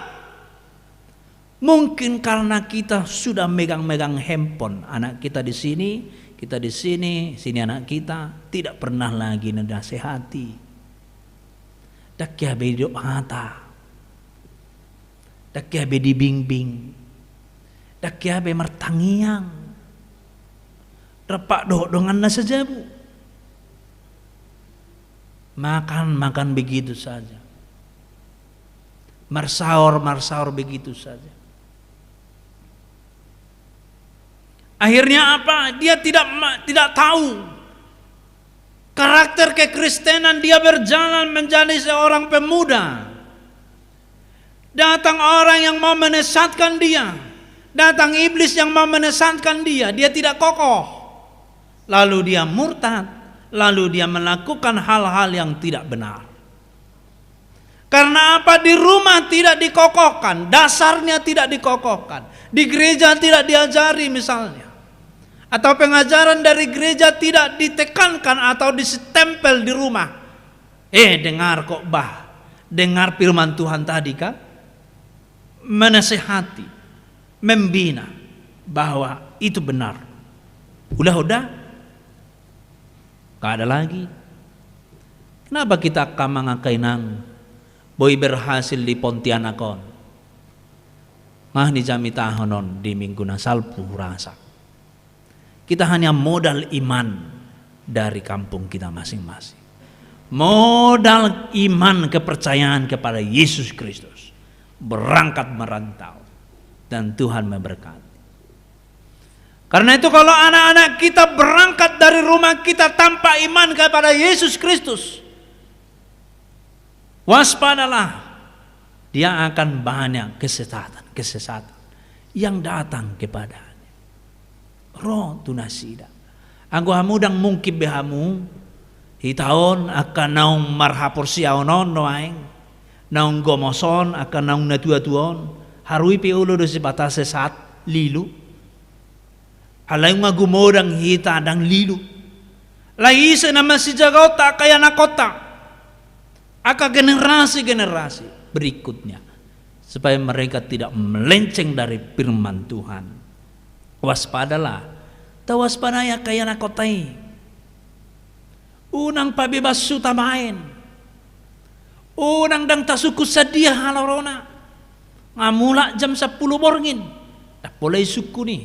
Mungkin karena kita sudah megang-megang handphone. Anak kita di sini, kita di sini, sini anak kita tidak pernah lagi nasihati. Dakya be doata, dakya be dibing-bing, dakya be mertangiang, repak doh dengan nasi jabu, makan begitu saja, marsaur begitu saja. Akhirnya apa? Dia tidak tahu karakter kekristenan. Dia berjalan menjadi seorang pemuda. Datang orang yang mau menyesatkan dia. Datang iblis yang mau menyesatkan dia. Dia tidak kokoh. Lalu dia murtad. Lalu dia melakukan hal-hal yang tidak benar. Karena apa? Di rumah tidak dikokohkan. Dasarnya tidak dikokohkan. Di gereja tidak diajari misalnya. Atau pengajaran dari gereja tidak ditekankan atau disitempel di rumah. Dengar khotbah, dengar firman Tuhan tadi kan, menasihati, membina bahwa itu benar. Udah, gak ada lagi. Kenapa kita kamangakainang boy berhasil di Pontianakon, mah di jami tahonon di minggu nasalpu rasa. Kita hanya modal iman dari kampung kita masing-masing. Modal iman kepercayaan kepada Yesus Kristus. berangkat merantau, dan Tuhan memberkati. Karena itu kalau anak-anak kita berangkat dari rumah kita tanpa iman kepada Yesus Kristus, waspadalah, dia akan banyak kesesatan yang datang kepadanya. Roh tunasida. Anggo hamudang mungkin behamu, hitaon akan naung marhapor siaonon noaeng, naung gomoson akan naung natua-tuon, harui piulo do si batas sesat lilu. Alay nga gumodang hita dang lilu. Laisa naman si jagota kaya nakota. Aka generasi berikutnya, supaya mereka tidak melenceng dari firman Tuhan. Waspadalah, tawaspadaya kaya nakotai. Unang pabebas sutamain. Unang dang tasuku sadia halarona. Ngamula jam 10 borngin. Tak boleh suku nih.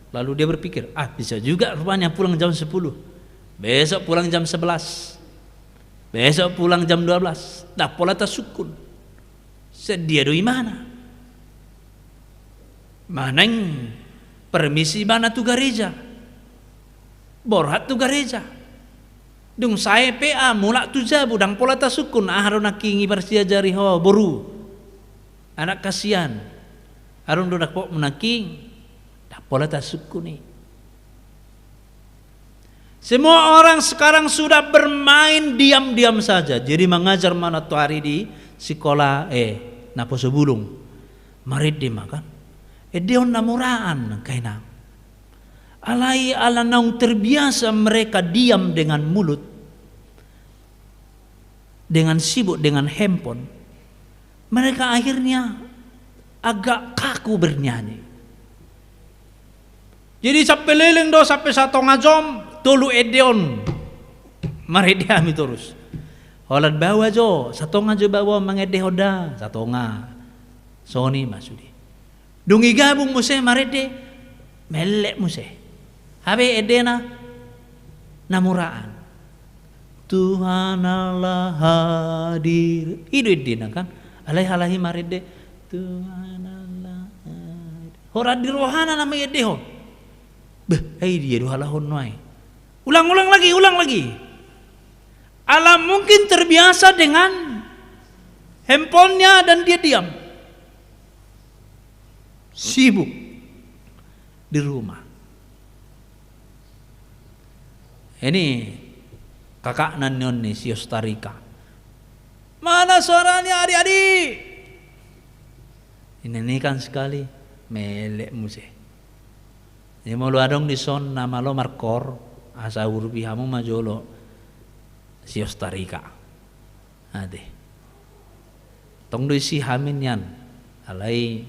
Lalu dia berpikir, bisa juga rupanya pulang jam 10. Besok pulang jam 11. Besok pulang jam 12. Dah pola tasukun. Sedia doi mana? Maneng permisi mana tu gereja? Borhat tu gereja. Dung saya PA mulak tu jabu dang pola tasukun. Harun nakingi bersia jari ho boru. Anak kasihan. Harun dodak pok menaking. Pola tasukku nih. Semua orang sekarang sudah bermain diam-diam saja. Jadi mengajar mana tu hari di sekolah napo sebulung. Marit di makan. Dion namuraan kaina. Alai ala naung terbiasa mereka diam dengan mulut. Dengan sibuk dengan handphone. Mereka akhirnya agak kaku bernyanyi. Jadi sampai leleng do sampai 1 jam tulu edeon mari diami terus. Holad bawa jo 1 jo bawa mangede hoda 1 Sony masudi. Dungi gabung muse mari de melek muse. Habe edena namuraan. Tuhan Allah hadir. Itu edena kan. Alai-alai mari de Tuhan Allah hadir. Horad di rohana nama edehon. Dia dua lahun noai. Ulang lagi. Allah mungkin terbiasa dengan handphonenya dan dia diam. Sibuk di rumah. Ini kakak nanon nih si Ostarika. Mana suaranya adik-adik? Ini kan sekali melek musik. Ini mau lu adong di son nama lo Markor asa urbihamu majolo si Ostarika. Ade. Tong do si hamin yan alai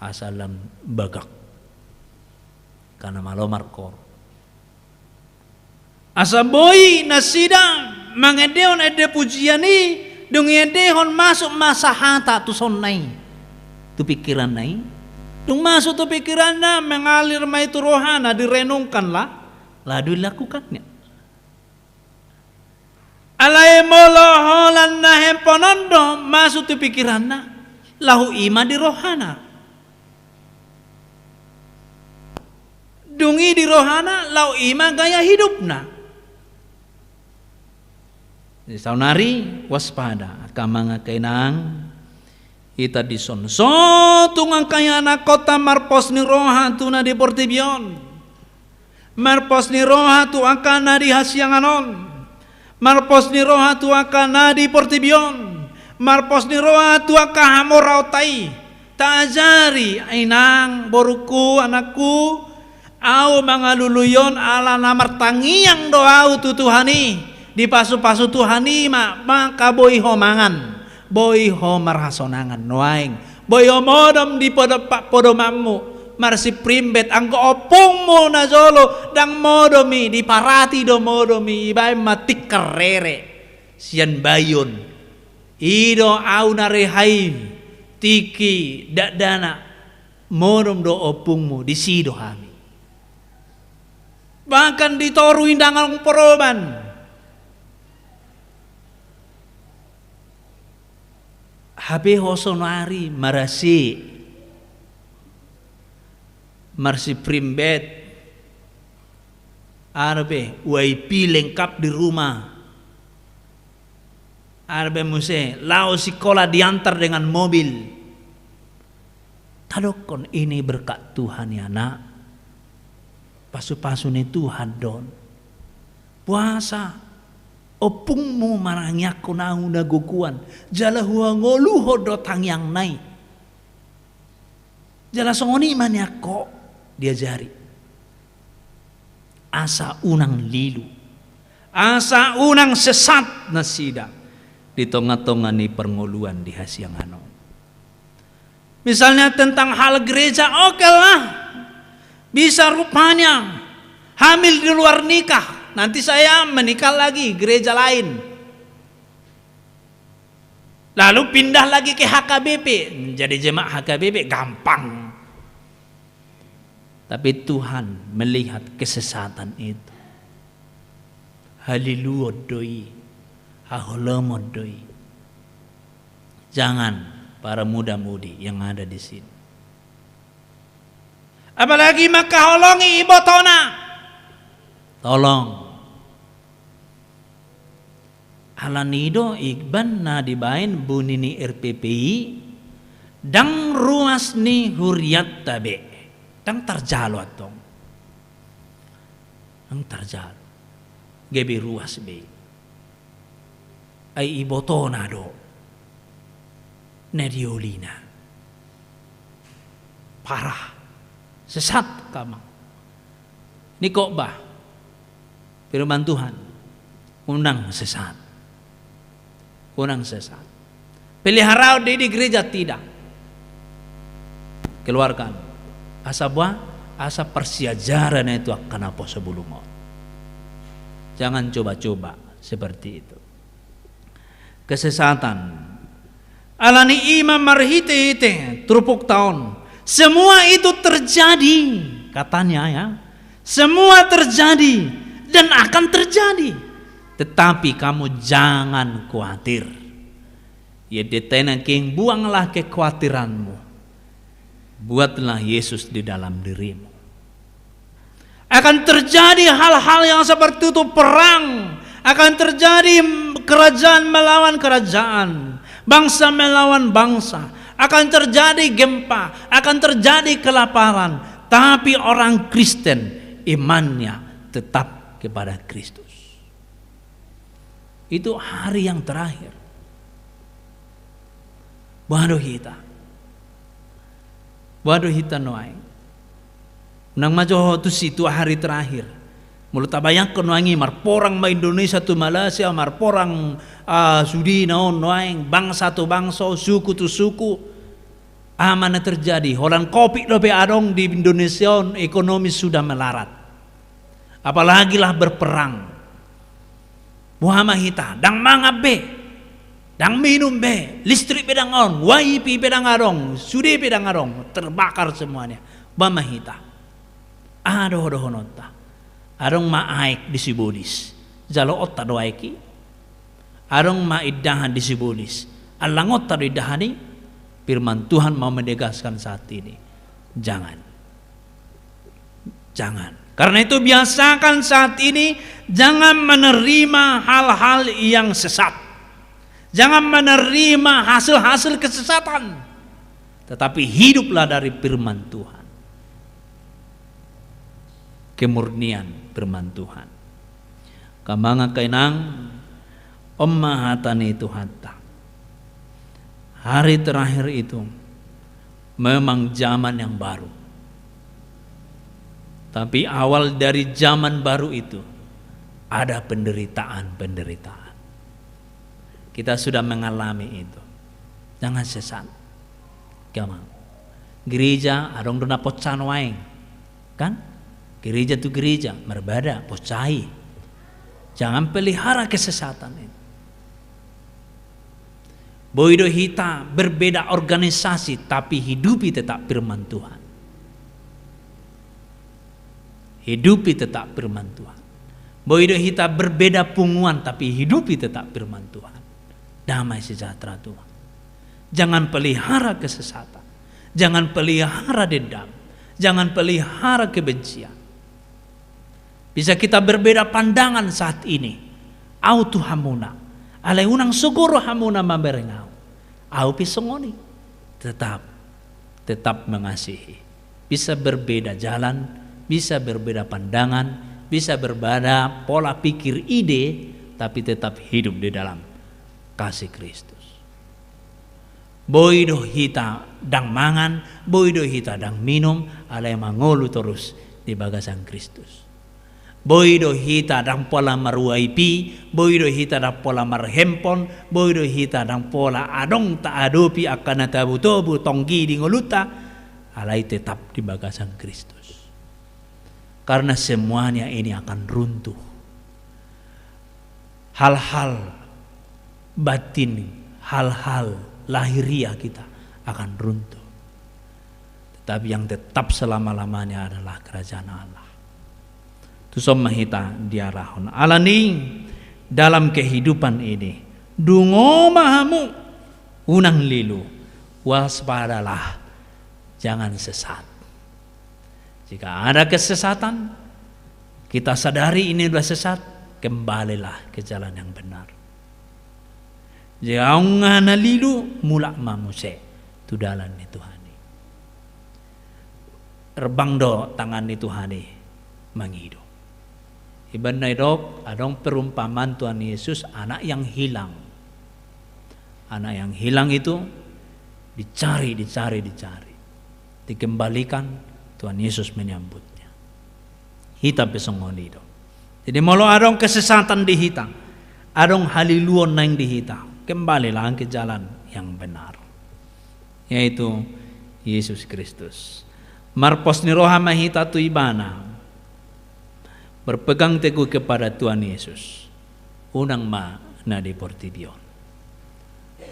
asalam bagak. Karena malo Markor. Asa boy nasida mangedeon ede pujiani dung edehon masuk masa hata tu son nai. Tu pikiran nai. Dung masuk tu pikirannya mengalir maitu rohana direnungkanlah lalu dilakukannya. Alai moloholan na hemponondo masuk tu pikirannya lahu ima di rohana. Dungi di rohana lahu ima gaya hidupna. Di saunari waspada kamanga kainang ita dison so tungang kaya na kota marpos ni roha tu na di portibion marpos ni roha tu akan na di hasyanganon marpos ni roha tu akan na di portibion marpos ni roha tu akan hamorautai taajari ainang boruku anakku au mangaluluyon ala namar tangiang doau tu Tuhani di pasu-pasu Tuhani maka boy homangan boy ho marhasonangan noaing boy ho modom di podomamu marsi primbet angko opung mo na jolo dang modomi di parati do modomi ibai matik kerere sian bayon ido au narehai tiki dadana modom do opungmu di sido hami bahkan ditoru indangang poroban Habe hosonari marasi primbet arbe WiFi lengkap di rumah. Arbe muse lao sekolah diantar dengan mobil. Tadokon ini berkat Tuhan ya nak. Pasu-pasu ni Tuhan don. Puasa opungmu marangyak ko na nagukuan. Jala huwa ngoluho dotang yang nai. Jala songoni manyak ko diajari. Asa unang lilu. Asa unang sesat na sida. Di tengah-tengah ni perngoluan di hasiang ano. Misalnya tentang hal gereja, oke lah. Bisa rupanya hamil di luar nikah. Nanti saya menikah lagi gereja lain. Lalu pindah lagi ke HKBP. Jadi jemaah HKBP gampang. Tapi Tuhan melihat kesesatan itu. Haleluya doi. Haholomod doi. Jangan para muda-mudi yang ada di sini. Apalagi makaholongi ibotona. Tolong. Alanido igban na dibain bunini RPPI dang ruas ni huriat tabe. Dang terjalo atong. Dang terjalo. Gebi ruas be. Ay ibotona do. Nediolina. Parah. Sesat kamang. Ini kok bah. Firman Tuhan. Unang sesat. Unang sesat. Pelihara di gereja tidak. Keluarkan. Asa buah, asa persiajaran itu akan apa sebelum maut. Jangan coba-coba seperti itu. Kesesatan. Alani imam marhite-hite terupuk tahun. Semua itu terjadi, katanya ya. Semua terjadi dan akan terjadi. Tetapi kamu jangan khawatir. Ya detenaking buanglah kekhawatiranmu. Buatlah Yesus di dalam dirimu. Akan terjadi hal-hal yang seperti itu, perang. Akan terjadi kerajaan melawan kerajaan. Bangsa melawan bangsa. Akan terjadi gempa. Akan terjadi kelaparan. Tapi orang Kristen imannya tetap kepada Kristus. Itu hari yang terakhir. Waduh hita noai. Nang majo tu situ hari terakhir. Mulut tabayang ko noangi marporang ma Indonesia tu Malaysia, marporang sudi naon noaing bangsa tu bangsa, suku tu suku. Mana terjadi? Holang kopi dobe adong di Indonesia ekonomi sudah melarat. Apalagi lah berperang. Muhammad hita dang mangap be. Dang minum be, listrik pedang on, WiFi pedang adong, sudi pedang adong, terbakar semuanya. Bamahita. Aduh honota. Adong maaik di sibulis. Jalo otta doaiki. Adong maidahan di sibulis. Alangot tadi dahani. Firman Tuhan mau menegaskan saat ini. Jangan. Karena itu biasakan saat ini jangan menerima hal-hal yang sesat. Jangan menerima hasil-hasil kesesatan. Tetapi hiduplah dari firman Tuhan. Kemurnian firman Tuhan. Kamanga kainang ommahatani itu hatta. Hari terakhir itu memang zaman yang baru. Tapi awal dari zaman baru itu ada penderitaan. Kita sudah mengalami itu. Jangan sesat. Gamang. Gereja adong dona pocan waeng. Kan? Gereja tu gereja, berbeda, pocai. Jangan pelihara kesesatan itu. Boido hita berbeda organisasi tapi hidupi tetap firman Tuhan. Hidupi tetap firman Tuhan. Boido hita berbeda punguan tapi hidupi tetap firman Tuhan. Damai sejahtera Tuhan. Jangan pelihara kesesatan. Jangan pelihara dendam. Jangan pelihara kebencian. Bisa kita berbeda pandangan saat ini. Au tu hamuna. Alai unang sugoro hamuna maberengau. Au pisongoni. Tetap mengasihi. Bisa berbeda jalan, bisa berbeda pandangan, bisa berbeda pola pikir, ide, tapi tetap hidup di dalam kasih Kristus. Boido hita dang mangan, boido hita dang minum, alai mangolu terus di bagasan Kristus. Boido hita dang pola maruaipi, boido hita dang pola marhempon, boido hita dang pola adong ta adopi akan tabutobu tonggi di ngoluta, alai tetap di bagasan Kristus. Karena semuanya ini akan runtuh. Hal-hal batin, hal-hal lahiriah kita akan runtuh. Tetapi yang tetap selama-lamanya adalah kerajaan Allah. Tusom mahita diarahon. Alani dalam kehidupan ini dungo mahamu unang lilu, waspadalah, jangan sesat. Jika ada kesesatan, kita sadari ini adalah sesat, kembalilah ke jalan yang benar. Jika ngana lilu mulak mamuse tu dalan ni Tuhani. Rebang do tangan ni Tuhani mangido. Iban na idok adong perumpamaan Tuhan Yesus anak yang hilang. Anak yang hilang itu dicari. Dikembalikan, Tuhan Yesus menyambutnya. Hita pesongon itu. Jadi malu adong kesesatan di hita, adong haliluon na yang di hita, kembalilah ke jalan yang benar, yaitu Yesus Kristus. Marpos ni roha mahita tu ibana, berpegang teguh kepada Tuhan Yesus, unang ma na deportibion.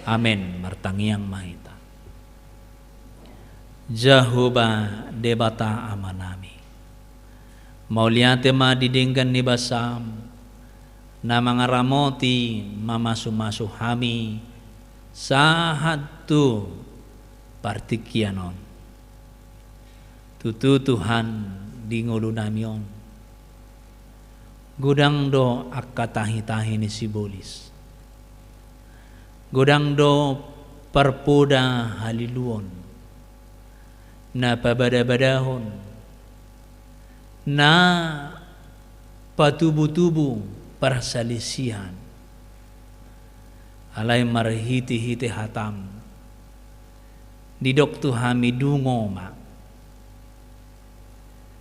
Amin. Martangiang mahita. Jehovah debata amanami. Mauliate ma didenggan ni basam, na mga ramoti mamasumasu hami sahatu partikyanon. Tutu Tuhan dingulu namion. Gudang do akatahi-tahi ni sibolis. Gudang do perpoda haliluon. Na pabada-badahon. Na patubu-tubu perselisihan. Alay marhiti-hiti hatam. Didok tuhami dungoma.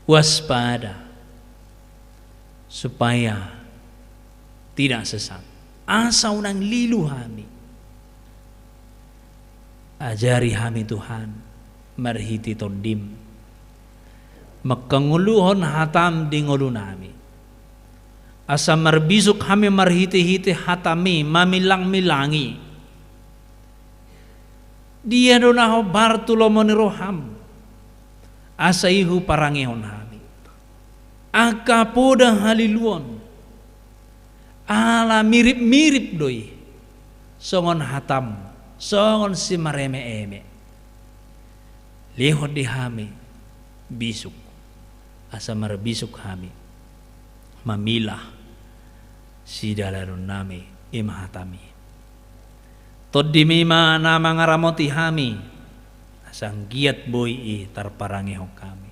Waspada. Supaya tidak sesat. Asa unang lilu hami. Ajari hami Tuhan. Marhiti tondim. Makanguluhon hatam di ngulu nami. Asa marbisuk kami marhiti-hiti hatami mamilang-milangi. Dia donaho Bartolomeo ni roham. Asa ihu parangihon hami. Akapoda haliluon. Ala mirip-mirip doi. Songon hatam. Songon si mareme-eme. Lihod di hami. Bisuk. Asa marbisuk kami mamilah si dalarun nami imahatami toddimima na mga ramoti hami asang giat boy tarparangiho kami.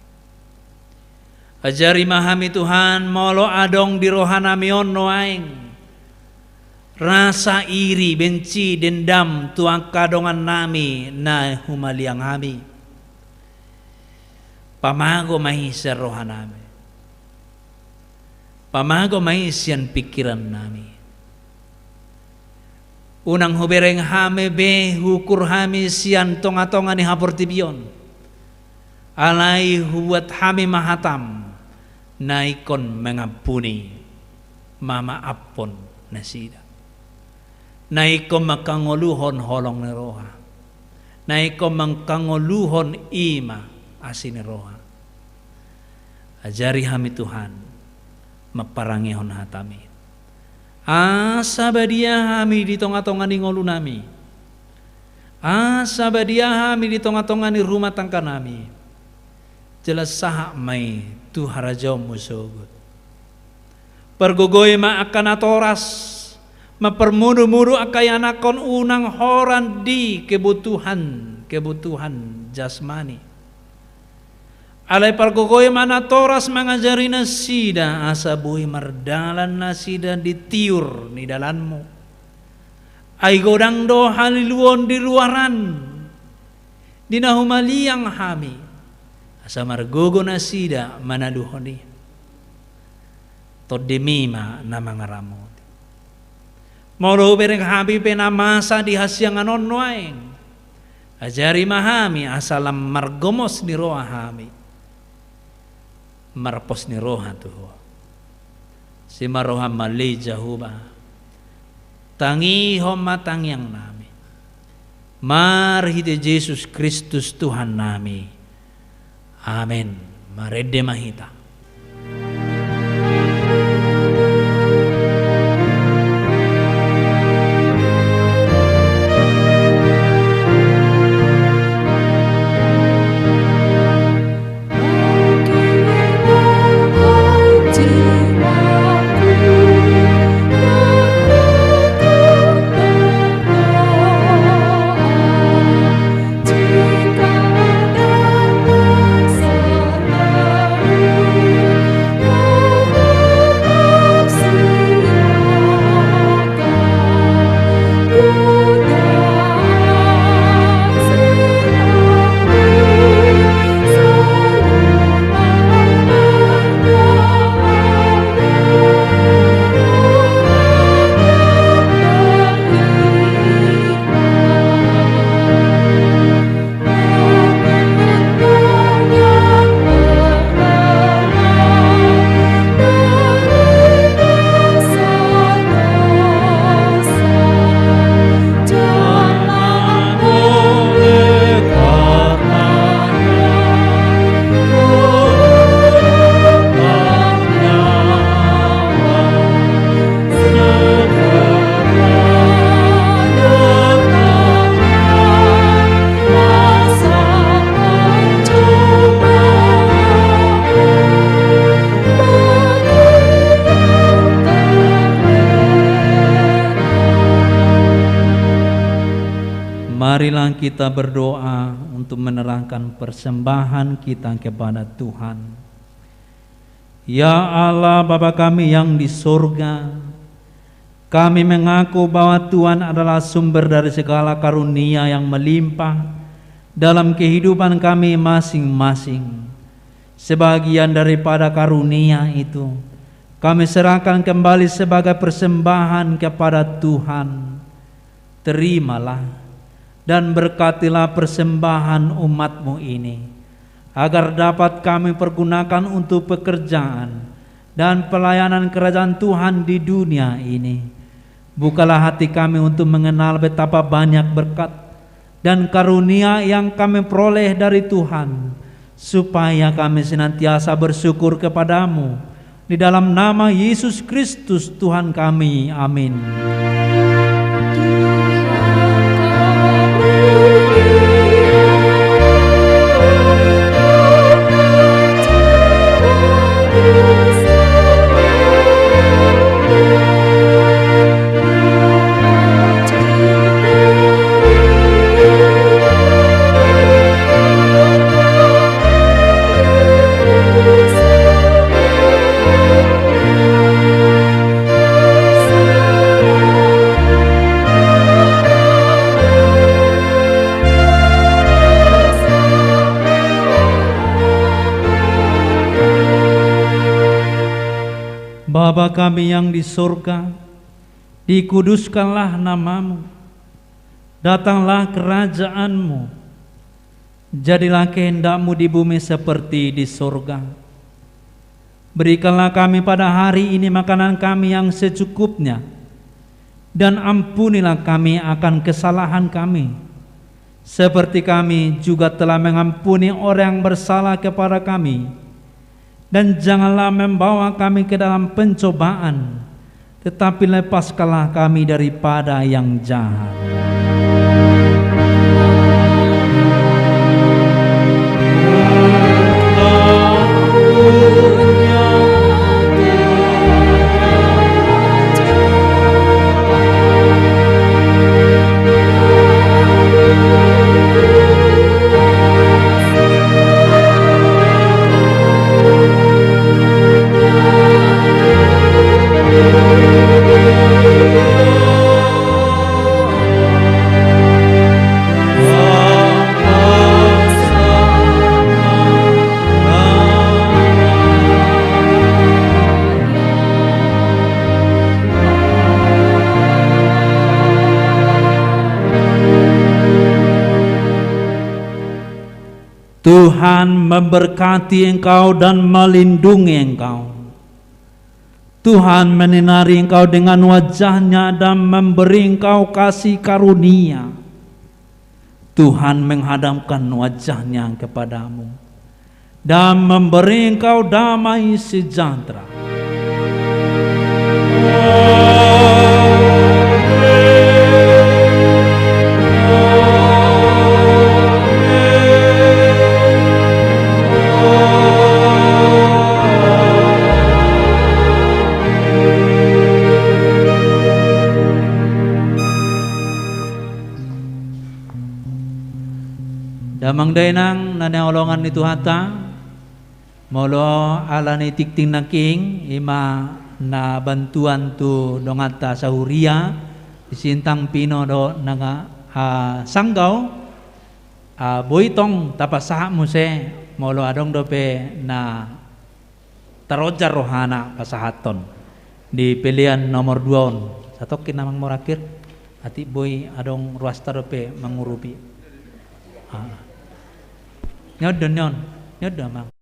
Ajari mahami Tuhan molo adong di rohanamion noaing rasa iri, benci, dendam tuang kadongan nami na humaliang hami. Pamago mahisir roha nami. Pamago mahisian pikiran nami. Unang hubereng hame be hukur hami sian tonga-tonga ni haportibion. Alay huwat hami mahatam. Naikon mengampuni mama apon na sida. Naikon makanguluhon holong ni roha. Naikon makanguluhon ima asin roha. Ajari hami Tuhan maparangihon hatami. Asa badia hami di tonga-tonga ni ngolu nami. asa badia kami di tengah-tengah ni rumah tangga nami. Jelas sahak mai tu harajau musugut. Pergogoy ma akan atoras, mempermudu-mudu akayana kon unang horan di kebutuhan jasmani. Alai pergogoy mana toras mengajari nasida asa bui mardalan nasida ditiur ni dalanmu. Ai godang do haliluon di luaran dinahumaliang hami asa margogo nasida manaduhoni todemima namangaramu moro bereng habi penamasa di hasyangan onwaeng ajari mahami asalam margomos ni roha hami marpos ni roha tuh si maroha maleja huba tangi homatang yang nami marhite Yesus Kristus Tuhan nami amin marede mahita. Marilah kita berdoa untuk menerangkan persembahan kita kepada Tuhan. Ya Allah Bapa kami yang di surga, kami mengaku bahwa Tuhan adalah sumber dari segala karunia yang melimpah dalam kehidupan kami masing-masing. Sebagian daripada karunia itu kami serahkan kembali sebagai persembahan kepada Tuhan. Terimalah dan berkatilah persembahan umat-Mu ini, agar dapat kami pergunakan untuk pekerjaan dan pelayanan kerajaan Tuhan di dunia ini. Bukalah hati kami untuk mengenal betapa banyak berkat dan karunia yang kami peroleh dari Tuhan, supaya kami senantiasa bersyukur kepadamu. Di dalam nama Yesus Kristus Tuhan kami, amin. Bapa kami yang di surga, dikuduskanlah namamu, datanglah kerajaan-Mu, jadilah kehendak-Mu di bumi seperti di surga. Berikanlah kami pada hari ini makanan kami yang secukupnya, dan ampunilah kami akan kesalahan kami, seperti kami juga telah mengampuni orang yang bersalah kepada kami. Dan janganlah membawa kami ke dalam pencobaan, tetapi lepaskanlah kami daripada yang jahat. Tuhan memberkati engkau dan melindungi engkau. Tuhan menyinari engkau dengan wajah-Nya dan memberi engkau kasih karunia. Tuhan menghadapkan wajah-Nya kepadamu dan memberi engkau damai sejahtera. Damang dainang nanyaolongan ni Tuhata molo ala ni tikting naking ima na bantuan tu dongata sa huria isintang pino do naga sanggau boitong tapasaha muse molo adong dope na taroja rohana pasahaton di pilihan nomor 2 satokin namang morakir ati boy adong ruasta dope mangurupi nyodon mang